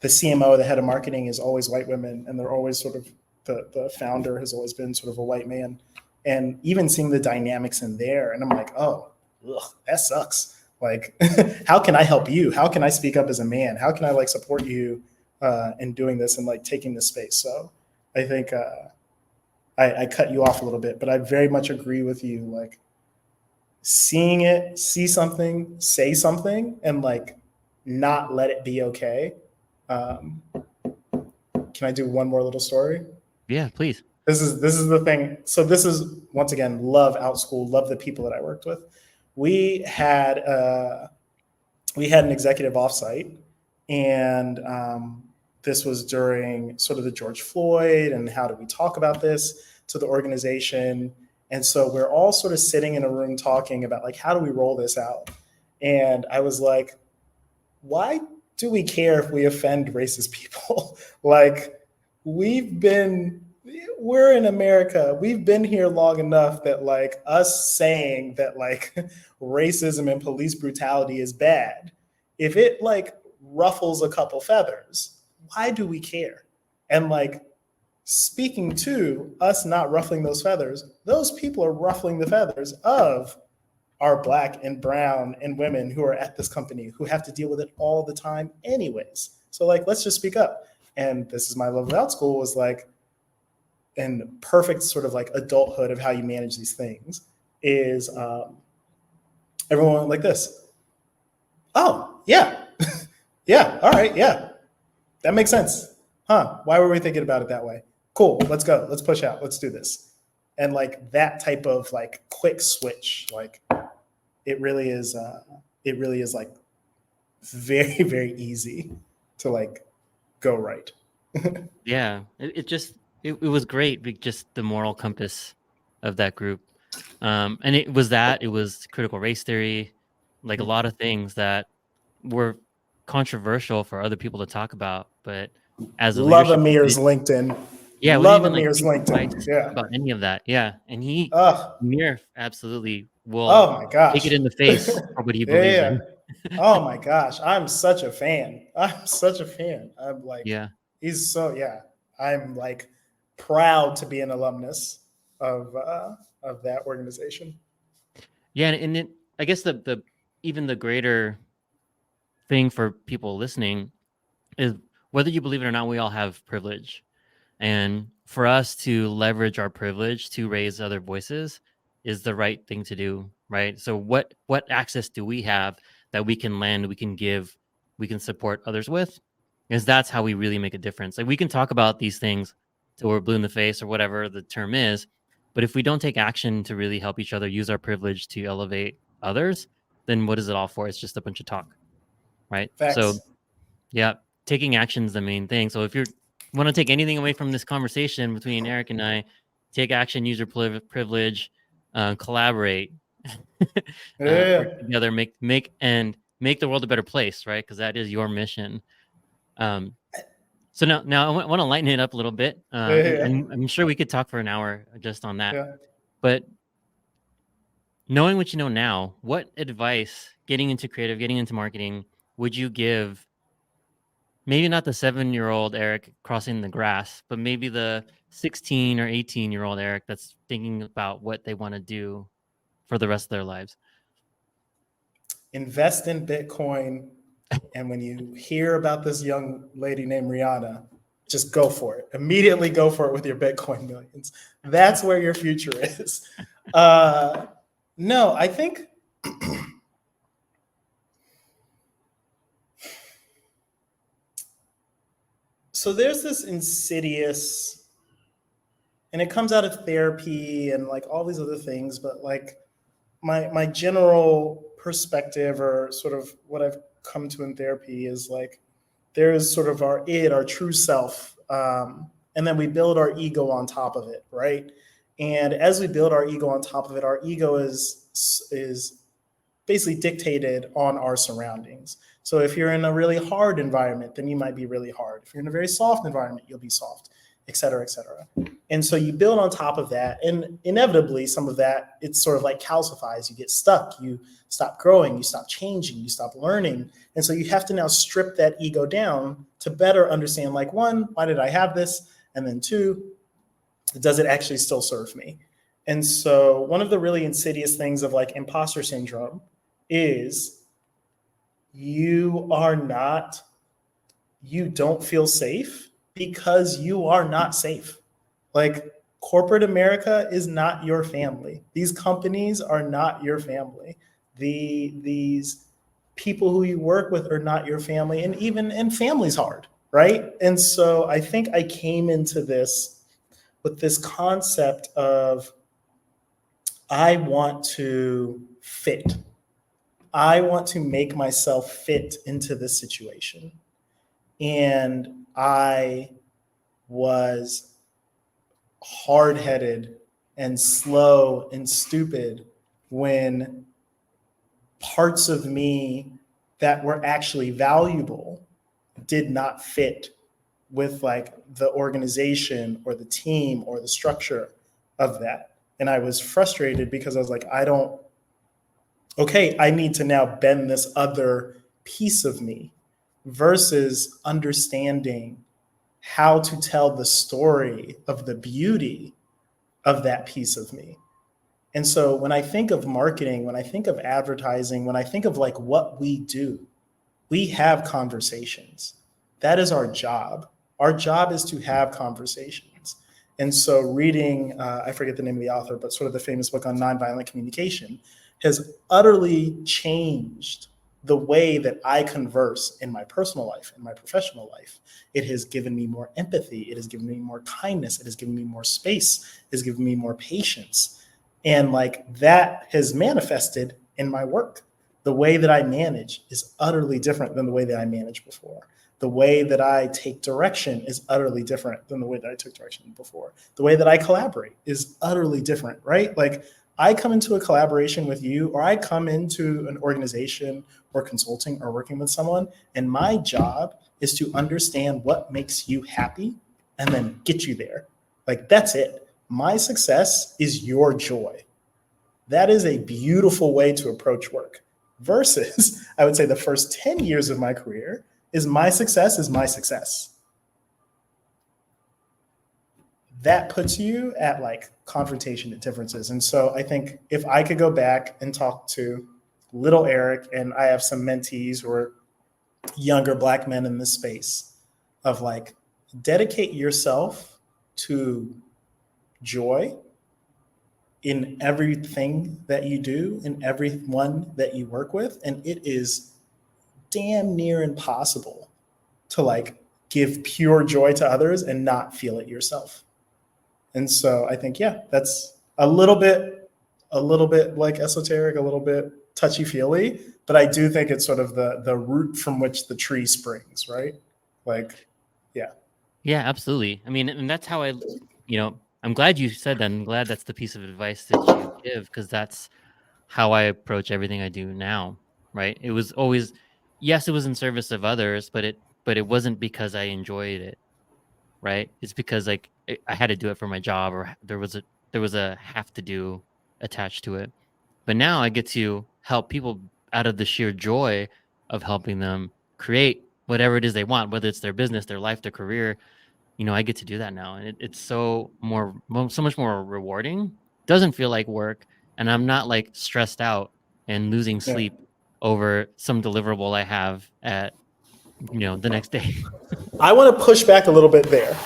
[SPEAKER 1] the CMO, the head of marketing is always white women, and they're always sort of, the founder has always been sort of a white man. And even seeing the dynamics in there, and I'm like, oh, that sucks. Like, how can I help you? How can I speak up as a man? How can I like support you in doing this and like taking this space? So I think I cut you off a little bit, but I very much agree with you. Like, seeing it, see something, say something, and like not let it be okay. Can I do one more little story?
[SPEAKER 2] Yeah, please.
[SPEAKER 1] This is the thing. So this is, once again, love Outschool, love the people that I worked with. We had an executive offsite, and this was during sort of the George Floyd and how do we talk about this to the organization. And so we're all sort of sitting in a room talking about like, how do we roll this out? And I was like, why do we care if we offend racist people? Like, we're in America. We've been here long enough that like us saying that like racism and police brutality is bad, if it like ruffles a couple feathers, why do we care? And like, speaking to us not ruffling those feathers, those people are ruffling the feathers of our Black and brown and women who are at this company who have to deal with it all the time anyways. So like, let's just speak up. And this is my love of Outschool, was like, and perfect sort of like adulthood of how you manage these things is everyone like this. Oh, yeah. Yeah. All right. Yeah. That makes sense. Huh. Why were we thinking about it that way? Cool. Let's go. Let's push out. Let's do this. And like that type of like quick switch, like it really is, like very, very easy to like go right.
[SPEAKER 2] Yeah, it just it was great. Just the moral compass of that group, and it was critical race theory, like a lot of things that were controversial for other people to talk about. But as a
[SPEAKER 1] Love
[SPEAKER 2] leadership,
[SPEAKER 1] Amir's LinkedIn.
[SPEAKER 2] yeah, we didn't
[SPEAKER 1] Love
[SPEAKER 2] even like
[SPEAKER 1] Amir's
[SPEAKER 2] think twice
[SPEAKER 1] LinkedIn. Yeah.
[SPEAKER 2] about any of that. Yeah, and
[SPEAKER 1] Oh,
[SPEAKER 2] Amir absolutely will
[SPEAKER 1] oh my
[SPEAKER 2] take it
[SPEAKER 1] gosh.
[SPEAKER 2] in the face for what he
[SPEAKER 1] Yeah,
[SPEAKER 2] believes
[SPEAKER 1] yeah.
[SPEAKER 2] in.
[SPEAKER 1] Oh my gosh. I'm such a fan. I'm such a fan. I'm like,
[SPEAKER 2] Yeah.
[SPEAKER 1] he's so, yeah. I'm like proud to be an alumnus of that organization.
[SPEAKER 2] Yeah, and I guess the even the greater thing for people listening is whether you believe it or not, we all have privilege. And for us to leverage our privilege to raise other voices is the right thing to do, right? So what access do we have that we can lend, we can give, we can support others with? Because that's how we really make a difference. Like we can talk about these things till we're blue in the face or whatever the term is, but if we don't take action to really help each other use our privilege to elevate others, then what is it all for? It's just a bunch of talk, right? So
[SPEAKER 1] Facts.
[SPEAKER 2] yeah, taking action is the main thing. So if you want to take anything away from this conversation between Eric and I, take action, use your privilege, collaborate, work
[SPEAKER 1] Yeah.
[SPEAKER 2] together, make the world a better place, right? Because that is your mission. Um, so now I want to lighten it up a little bit,
[SPEAKER 1] Yeah.
[SPEAKER 2] and I'm sure we could talk for an hour just on that.
[SPEAKER 1] Yeah.
[SPEAKER 2] But knowing what you know now, what advice getting into creative, getting into marketing would you give? Maybe not the 7-year-old Eric crossing the grass, but maybe the 16 or 18-year-old Eric that's thinking about what they want to do for the rest of their lives.
[SPEAKER 1] Invest in Bitcoin. And when you hear about this young lady named Rihanna, just go for it. Immediately go for it with your Bitcoin millions. That's where your future is. No, I think so. There's this insidious, and it comes out of therapy and like all these other things, but like my general perspective or sort of what I've come to in therapy is like there is sort of our true self, and then we build our ego on top of it, right? And as we build our ego on top of it, our ego is basically dictated on our surroundings. So if you're in a really hard environment, then you might be really hard. If you're in a very soft environment, you'll be soft, et cetera, et cetera. And so you build on top of that, and inevitably some of that, it's sort of like calcifies. You get stuck, you stop growing, you stop changing, you stop learning. And so you have to now strip that ego down to better understand, like, one, why did I have this? And then two, does it actually still serve me? And so one of the really insidious things of like imposter syndrome is you don't feel safe because you are not safe. Like corporate America is not your family. These companies are not your family. These people who you work with are not your family, and family's hard, right? And so I think I came into this with this concept of I want to fit. I want to make myself fit into this situation. And I was hard headed and slow and stupid when parts of me that were actually valuable did not fit with like the organization or the team or the structure of that. And I was frustrated because I was like, I need to now bend this other piece of me versus understanding how to tell the story of the beauty of that piece of me. And so when I think of marketing, when I think of advertising, when I think of like what we do, we have conversations. That is our job. Our job is to have conversations. And so reading, I forget the name of the author, but sort of the famous book on nonviolent communication has utterly changed the way that I converse in my personal life, in my professional life. It has given me more empathy. It has given me more kindness. It has given me more space. It has given me more patience. And like that has manifested in my work. The way that I manage is utterly different than the way that I managed before. The way that I take direction is utterly different than the way that I took direction before. The way that I collaborate is utterly different, right? Like I come into a collaboration with you, or I come into an organization or consulting or working with someone, and my job is to understand what makes you happy and then get you there. Like that's it. My success is your joy. That is a beautiful way to approach work. Versus, I would say the first 10 years of my career is my success is my success. That puts you at like confrontation and differences. And so I think if I could go back and talk to little Eric, and I have some mentees who are younger Black men in this space, of like, dedicate yourself to joy in everything that you do, in everyone that you work with. And it is damn near impossible to like give pure joy to others and not feel it yourself. And so I think, yeah, that's a little bit like esoteric, a little bit touchy feely, but I do think it's sort of the root from which the tree springs, right? Like, yeah.
[SPEAKER 2] Yeah, absolutely. I mean, and that's how I'm glad you said that. I'm glad that's the piece of advice that you give, because that's how I approach everything I do now, right? It was always, yes, it was in service of others, but it wasn't because I enjoyed it, right? It's because like I had to do it for my job, or there was a have to do attached to it. But now I get to help people out of the sheer joy of helping them create whatever it is they want, whether it's their business, their life, their career. I get to do that now, and it's so much more rewarding. Doesn't feel like work, and I'm not like stressed out and losing
[SPEAKER 1] Yeah.
[SPEAKER 2] sleep over some deliverable I have at the next day.
[SPEAKER 1] I want to push back a little bit there.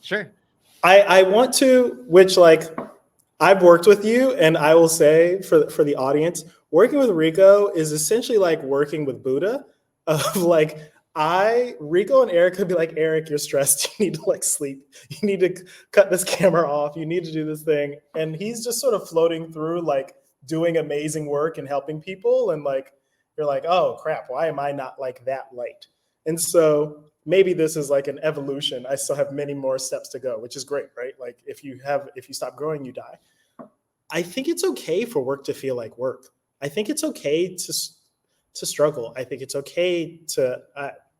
[SPEAKER 2] Sure.
[SPEAKER 1] I want to, which like I've worked with you, and I will say for the audience, working with Rico is essentially like working with Buddha. Of like Rico and Eric could be like, Eric, you're stressed. You need to like sleep. You need to cut this camera off. You need to do this thing, and he's just sort of floating through like doing amazing work and helping people, and like you're like, oh crap, why am I not like that light? And so maybe this is like an evolution. I still have many more steps to go, which is great, right? Like if you stop growing, you die. I think it's okay for work to feel like work. I think it's okay to struggle. I think it's okay to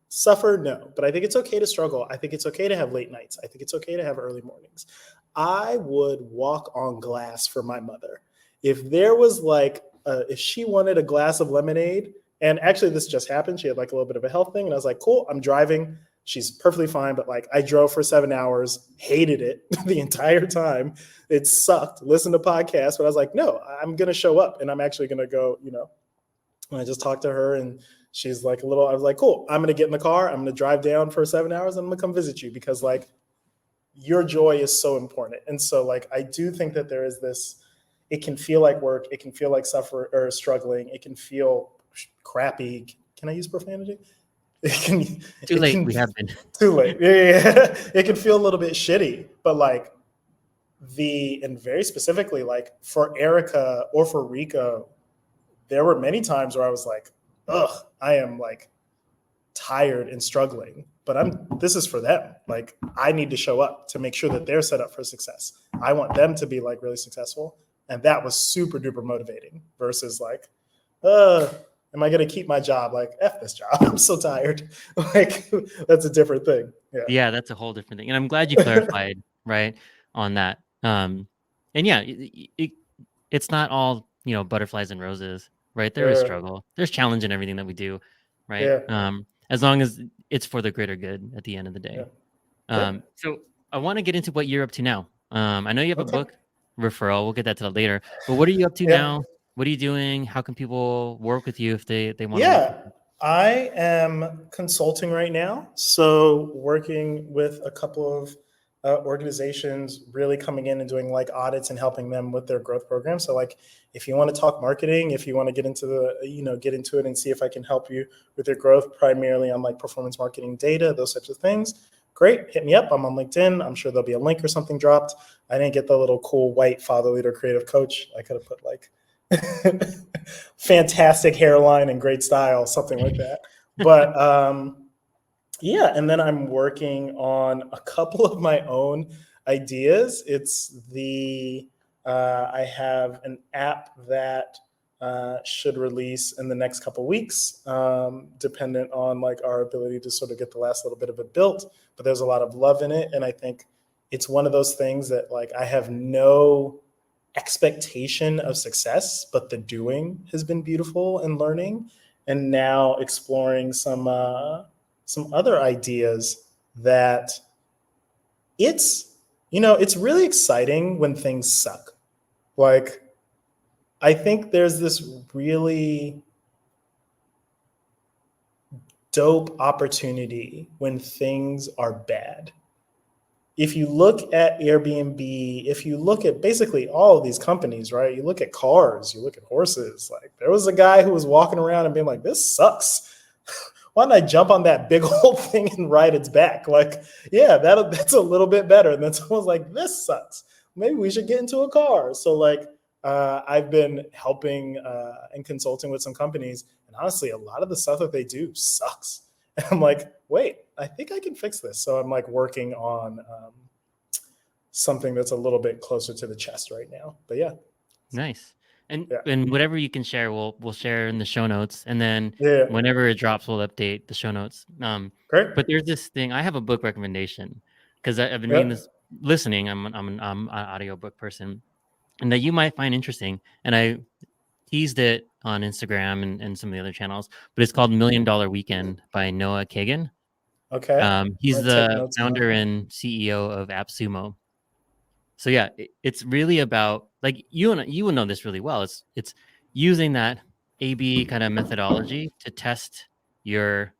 [SPEAKER 1] suffer. No, but I think it's okay to struggle. I think it's okay to have late nights. I think it's okay to have early mornings. I would walk on glass for my mother. If there was like, if she wanted a glass of lemonade, and actually this just happened, she had like a little bit of a health thing, and I was like, cool, I'm driving. She's perfectly fine, but like I drove for 7 hours, hated it the entire time. It sucked. Listened to podcasts, but I was like, no, I'm gonna show up, and I'm actually gonna go. And I just talked to her, and she's like I was like, cool, I'm gonna get in the car, I'm gonna drive down for 7 hours, and I'm gonna come visit you because like your joy is so important. And so like I do think that there is this. It can feel like work. It can feel like suffer or struggling. It can feel crappy. Can I use profanity?
[SPEAKER 2] Too late. We have been.
[SPEAKER 1] Too late. Yeah. It can feel a little bit shitty, but like and very specifically, like for Erica or for Rico, there were many times where I was like, ugh, I am like tired and struggling, but this is for them. Like I need to show up to make sure that they're set up for success. I want them to be like really successful. And that was super duper motivating versus like, am I going to keep my job? Like, F this job. I'm so tired. Like, that's a different thing.
[SPEAKER 2] Yeah, that's a whole different thing. And I'm glad you clarified, right, on that. And yeah, it's not all, butterflies and roses, right? There is struggle. There's challenge in everything that we do, right?
[SPEAKER 1] Yeah.
[SPEAKER 2] As long as it's for the greater good at the end of the day. So I want to get into what you're up to now. I know you have a book referral. We'll get that to that later. But what are you up to now? What are you doing? How can people work with you if they want to work with you?
[SPEAKER 1] I am consulting right now. So working with a couple of organizations really coming in and doing like audits and helping them with their growth program. So like, if you want to talk marketing, if you want to get into get into it and see if I can help you with your growth, primarily on like performance marketing data, those types of things, great, hit me up. I'm on LinkedIn. I'm sure there'll be a link or something dropped. I didn't get the little cool white father leader creative coach. I could have put like fantastic hairline and great style, something like that. But yeah, and then I'm working on a couple of my own ideas. I have an app that should release in the next couple weeks, dependent on like our ability to sort of get the last little bit of it built. But there's a lot of love in it, and I think it's one of those things that like I have no expectation of success, but the doing has been beautiful and learning, and now exploring some other ideas that it's really exciting when things suck. Like, I think there's this really dope opportunity when things are bad. If you look at Airbnb, if you look at basically all of these companies, right? You look at cars, you look at horses. Like, there was a guy who was walking around and being like, this sucks. Why don't I jump on that big old thing and ride its back? Like, yeah, that's a little bit better. And then someone's like, this sucks. Maybe we should get into a car. So like, I've been helping and consulting with some companies, and honestly, a lot of the stuff that they do sucks. And I'm like, wait, I think I can fix this. So I'm like working on something that's a little bit closer to the chest right now. But yeah.
[SPEAKER 2] Nice. And
[SPEAKER 1] Yeah.
[SPEAKER 2] and whatever you can share, we'll share in the show notes, and then
[SPEAKER 1] Yeah.
[SPEAKER 2] whenever it drops, we'll update the show notes.
[SPEAKER 1] Great.
[SPEAKER 2] But there's this thing. I have a book recommendation because I've been reading
[SPEAKER 1] Yeah.
[SPEAKER 2] this, listening. I'm an audiobook person, and that you might find interesting. And I teased it on Instagram and some of the other channels, but it's called Million Dollar Weekend by Noah Kagan.
[SPEAKER 1] Okay. I'm
[SPEAKER 2] He's
[SPEAKER 1] gonna take
[SPEAKER 2] the
[SPEAKER 1] notes on that
[SPEAKER 2] founder
[SPEAKER 1] one.
[SPEAKER 2] and CEO of AppSumo. So yeah, it's really about, like, you would know this really well. It's using that A/B kind of methodology to test your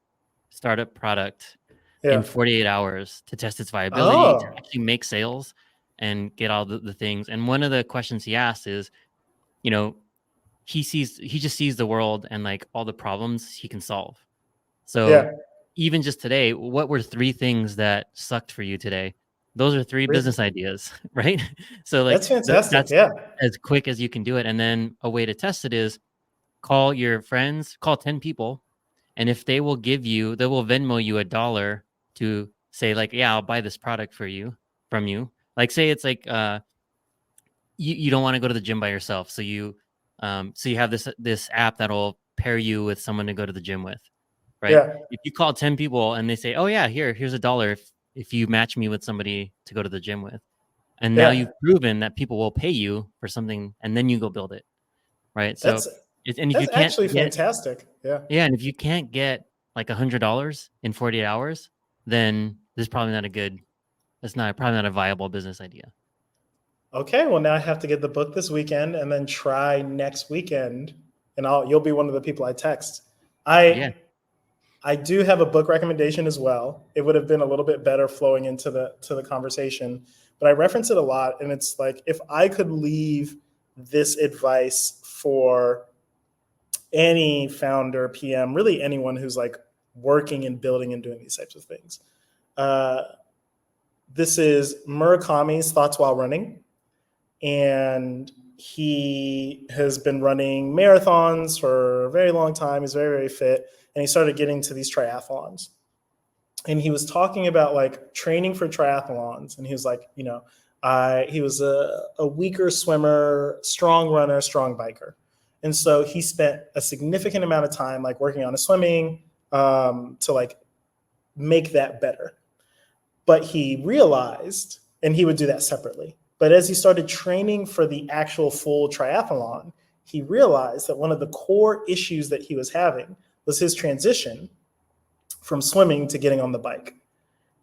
[SPEAKER 2] startup product in
[SPEAKER 1] Yeah.
[SPEAKER 2] 48 hours to test its viability, to
[SPEAKER 1] Oh,
[SPEAKER 2] actually make sales and get all the things. And one of the questions he asked is, you know, he just sees the world and like all the problems he can solve.
[SPEAKER 1] yeah.
[SPEAKER 2] So even just today, what were 3 things that sucked for you today? Those are 3 business ideas, right? So like
[SPEAKER 1] That's fantastic.
[SPEAKER 2] that's
[SPEAKER 1] Yeah.
[SPEAKER 2] as quick as you can do it. And then a way to test it is call your friends, call 10 people, and if they will Venmo you $1 to say like, yeah, I'll buy this product from you. Like, say it's like you don't want to go to the gym by yourself, so you have this app that'll pair you with someone to go to the gym with, right?
[SPEAKER 1] Yeah.
[SPEAKER 2] If you call 10 people and they say, oh yeah, here's $1 if you match me with somebody to go to the gym with, and now
[SPEAKER 1] Yeah.
[SPEAKER 2] you've proven that people will pay you for something, and then you go build it, right? So
[SPEAKER 1] That's
[SPEAKER 2] and if you
[SPEAKER 1] that's
[SPEAKER 2] can't
[SPEAKER 1] actually
[SPEAKER 2] get,
[SPEAKER 1] fantastic. Yeah.
[SPEAKER 2] yeah, and if you can't get like $100 in 48 hours, then this is probably not a good, that's not probably not a viable business idea.
[SPEAKER 1] Okay. Well, now I have to get the book this weekend and then try next weekend, and you'll be one of the people I text.
[SPEAKER 2] Yeah.
[SPEAKER 1] I do have a book recommendation as well. It would have been a little bit better flowing into the conversation, but I reference it a lot, and it's like, if I could leave this advice for any founder, PM, really anyone who's like working and building and doing these types of things. Uh, this is Murakami's Thoughts While Running. And he has been running marathons for a very long time. He's very, very fit. And he started getting to these triathlons. And he was talking about like training for triathlons. And he was like, he was a weaker swimmer, strong runner, strong biker. And so he spent a significant amount of time like working on his swimming to like make that better. But he realized, and he would do that separately, but as he started training for the actual full triathlon, he realized that one of the core issues that he was having was his transition from swimming to getting on the bike.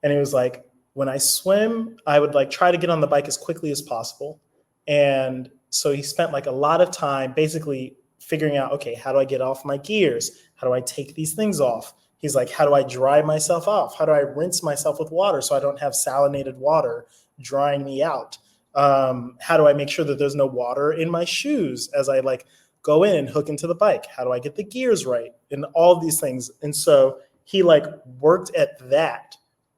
[SPEAKER 1] And he was like, when I swim, I would like try to get on the bike as quickly as possible. And so he spent like a lot of time basically figuring out, okay, how do I get off my gears? How do I take these things off? He's like, how do I dry myself off? How do I rinse myself with water so I don't have salinated water drying me out? How do I make sure that there's no water in my shoes as I like go in and hook into the bike? How do I get the gears right? And all these things. And so he like worked at that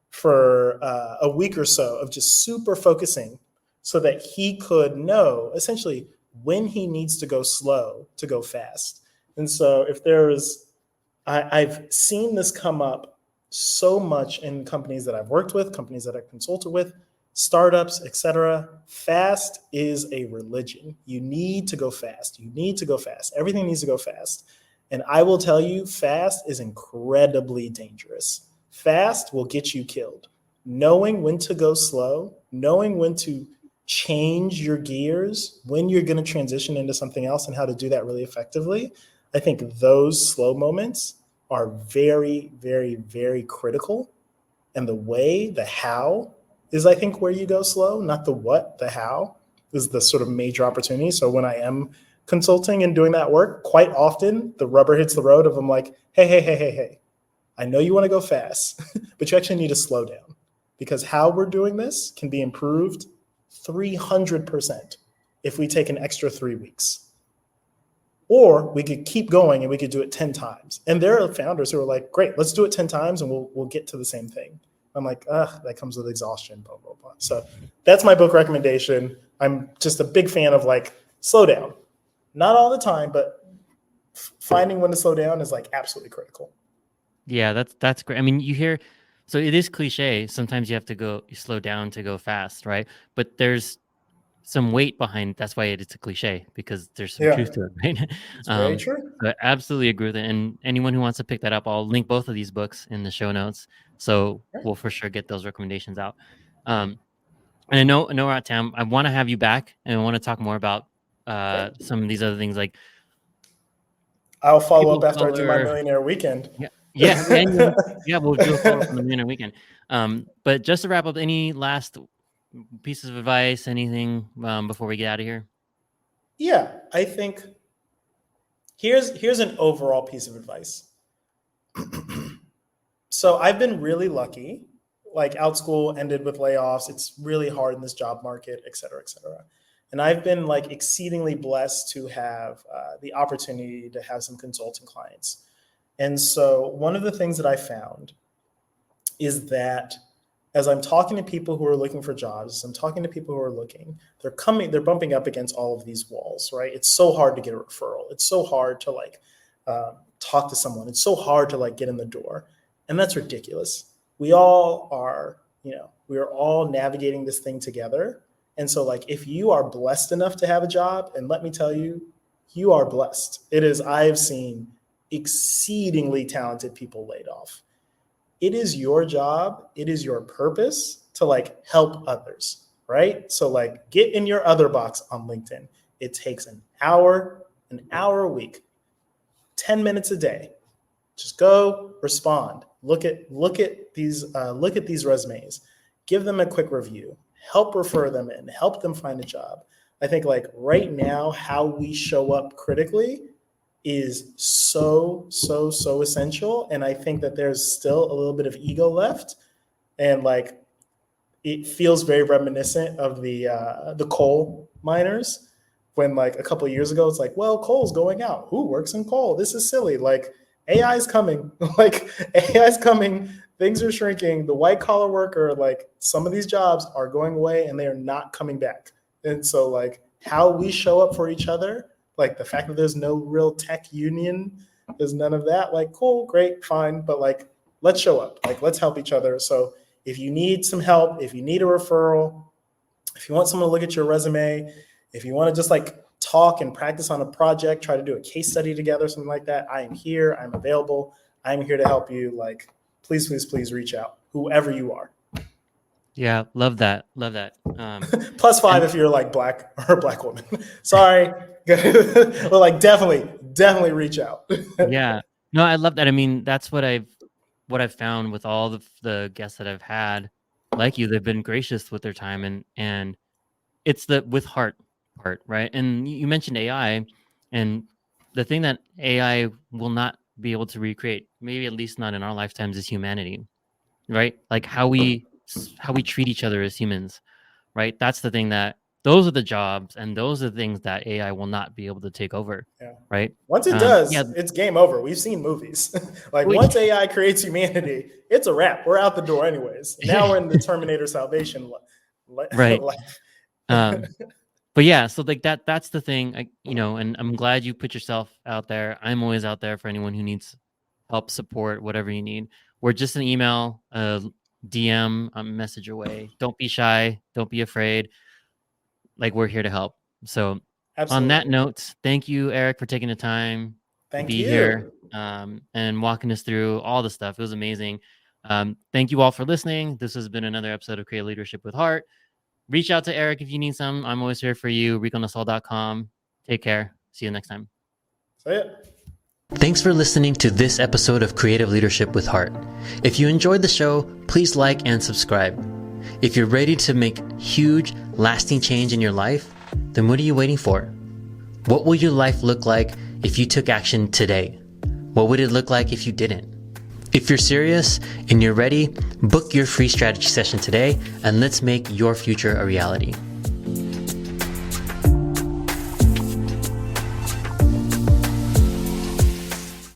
[SPEAKER 1] for a week or so of just super focusing so that he could know essentially when he needs to go slow to go fast. And so if there's, I've seen this come up so much in companies that I've worked with, companies that I've consulted with, startups, etc. Fast is a religion. You need to go fast. You need to go fast. Everything needs to go fast. And I will tell you, fast is incredibly dangerous. Fast will get you killed. Knowing when to go slow, knowing when to change your gears, when you're going to transition into something else, and how to do that really effectively, I think those slow moments are very, very, very critical. And the way, the how is, I think, where you go slow, not the what, the how is the sort of major opportunity. So when I am consulting and doing that work, quite often the rubber hits the road of I'm like, hey, I know you want to go fast, but you actually need to slow down because how we're doing this can be improved 300% if we take an extra 3 weeks. Or we could keep going and we could do it 10 times. And there are founders who are like, great, let's do it 10 times and we'll get to the same thing. I'm like, that comes with exhaustion, blah, blah, blah. So that's my book recommendation. I'm just a big fan of like, slow down. Not all the time, but finding when to slow down is like absolutely critical.
[SPEAKER 2] Yeah, that's great. I mean, you hear, so it is cliche. Sometimes you have to you slow down to go fast, right? But there's some weight behind. That's why it's a cliche because there's some truth to it, right?
[SPEAKER 1] It's very true.
[SPEAKER 2] I absolutely agree with it. And anyone who wants to pick that up, I'll link both of these books in the show notes. So we'll for sure get those recommendations out. And I know we're at time. I want to have you back and I want to talk more about some of these other things like
[SPEAKER 1] I'll follow
[SPEAKER 2] people
[SPEAKER 1] up
[SPEAKER 2] of
[SPEAKER 1] after I do my
[SPEAKER 2] color.
[SPEAKER 1] Millionaire Weekend.
[SPEAKER 2] Yeah, and we'll do a follow up on the Millionaire Weekend. But just to wrap up, any last pieces of advice, anything before we get out of here?
[SPEAKER 1] Yeah, I think here's an overall piece of advice. So I've been really lucky. Like Outschool ended with layoffs. It's really hard in this job market, et cetera, et cetera. And I've been like exceedingly blessed to have the opportunity to have some consulting clients. And so one of the things that I found is that as I'm talking to people who are looking for jobs, as I'm talking to people who are looking, they're bumping up against all of these walls, right? It's so hard to get a referral. It's so hard to like talk to someone. It's so hard to like get in the door. And that's ridiculous. We all are, we are all navigating this thing together. And so like, if you are blessed enough to have a job, and let me tell you, you are blessed. I've seen exceedingly talented people laid off. It is your job. It is your purpose to like help others, right? So like get in your other box on LinkedIn. It takes an hour a week, 10 minutes a day. Just go respond. Look at these resumes. Give them a quick review. Help refer them in. Help them find a job. I think like right now, how we show up critically is so essential. And I think that there's still a little bit of ego left. And like, it feels very reminiscent of the coal miners when like a couple of years ago, it's like, well, coal's going out. Who works in coal? This is silly. Like AI is coming, like AI is coming. Things are shrinking. The white collar worker, like some of these jobs are going away and they are not coming back. And so like how we show up for each other, like the fact that there's no real tech union, there's none of that, like, cool, great, fine. But like, let's show up, like, let's help each other. So if you need some help, if you need a referral, if you want someone to look at your resume, if you want to just like talk and practice on a project, try to do a case study together, something like that, I am here, I'm available, I'm here to help you. Like, please reach out, whoever you are.
[SPEAKER 2] Yeah, love that.
[SPEAKER 1] +5 if you're like black or a black woman. Sorry. But like definitely reach out.
[SPEAKER 2] Yeah. No, I love that. I mean, that's what I've found with all the guests that I've had, like you, they've been gracious with their time and it's the with heart part, right? And you mentioned AI, and the thing that AI will not be able to recreate, maybe at least not in our lifetimes, is humanity, right? Like how we treat each other as humans, right? That's the thing that those are the jobs and those are the things that AI will not be able to take over,
[SPEAKER 1] Yeah.
[SPEAKER 2] right?
[SPEAKER 1] Once it
[SPEAKER 2] Yeah,
[SPEAKER 1] does, it's game over. We've seen movies. Like once AI creates humanity, it's a wrap. We're out the door anyways. Now we're in the Terminator Salvation
[SPEAKER 2] right.
[SPEAKER 1] life.
[SPEAKER 2] Um, but yeah, so like that's the thing, and I'm glad you put yourself out there. I'm always out there for anyone who needs help, support, whatever you need. We're just an email, DM, a message away. Don't be shy. Don't be afraid. Like, we're here to help. So on that
[SPEAKER 1] Absolutely.
[SPEAKER 2] note, thank you, Eric, for taking the time to
[SPEAKER 1] Thank
[SPEAKER 2] be here,
[SPEAKER 1] you.
[SPEAKER 2] and walking us through all the stuff. It was amazing. Thank you all for listening. This has been another episode of Creative Leadership with Heart. Reach out to Eric if you need some. I'm always here for you. RicoNasal.com. Take care. See you next time.
[SPEAKER 1] See ya.
[SPEAKER 2] Thanks for listening to this episode of Creative Leadership with Heart. If you enjoyed the show, please like and subscribe. If you're ready to make huge, lasting change in your life, then what are you waiting for? What will your life look like if you took action today? What would it look like if you didn't? If you're serious and you're ready, book your free strategy session today and let's make your future a reality.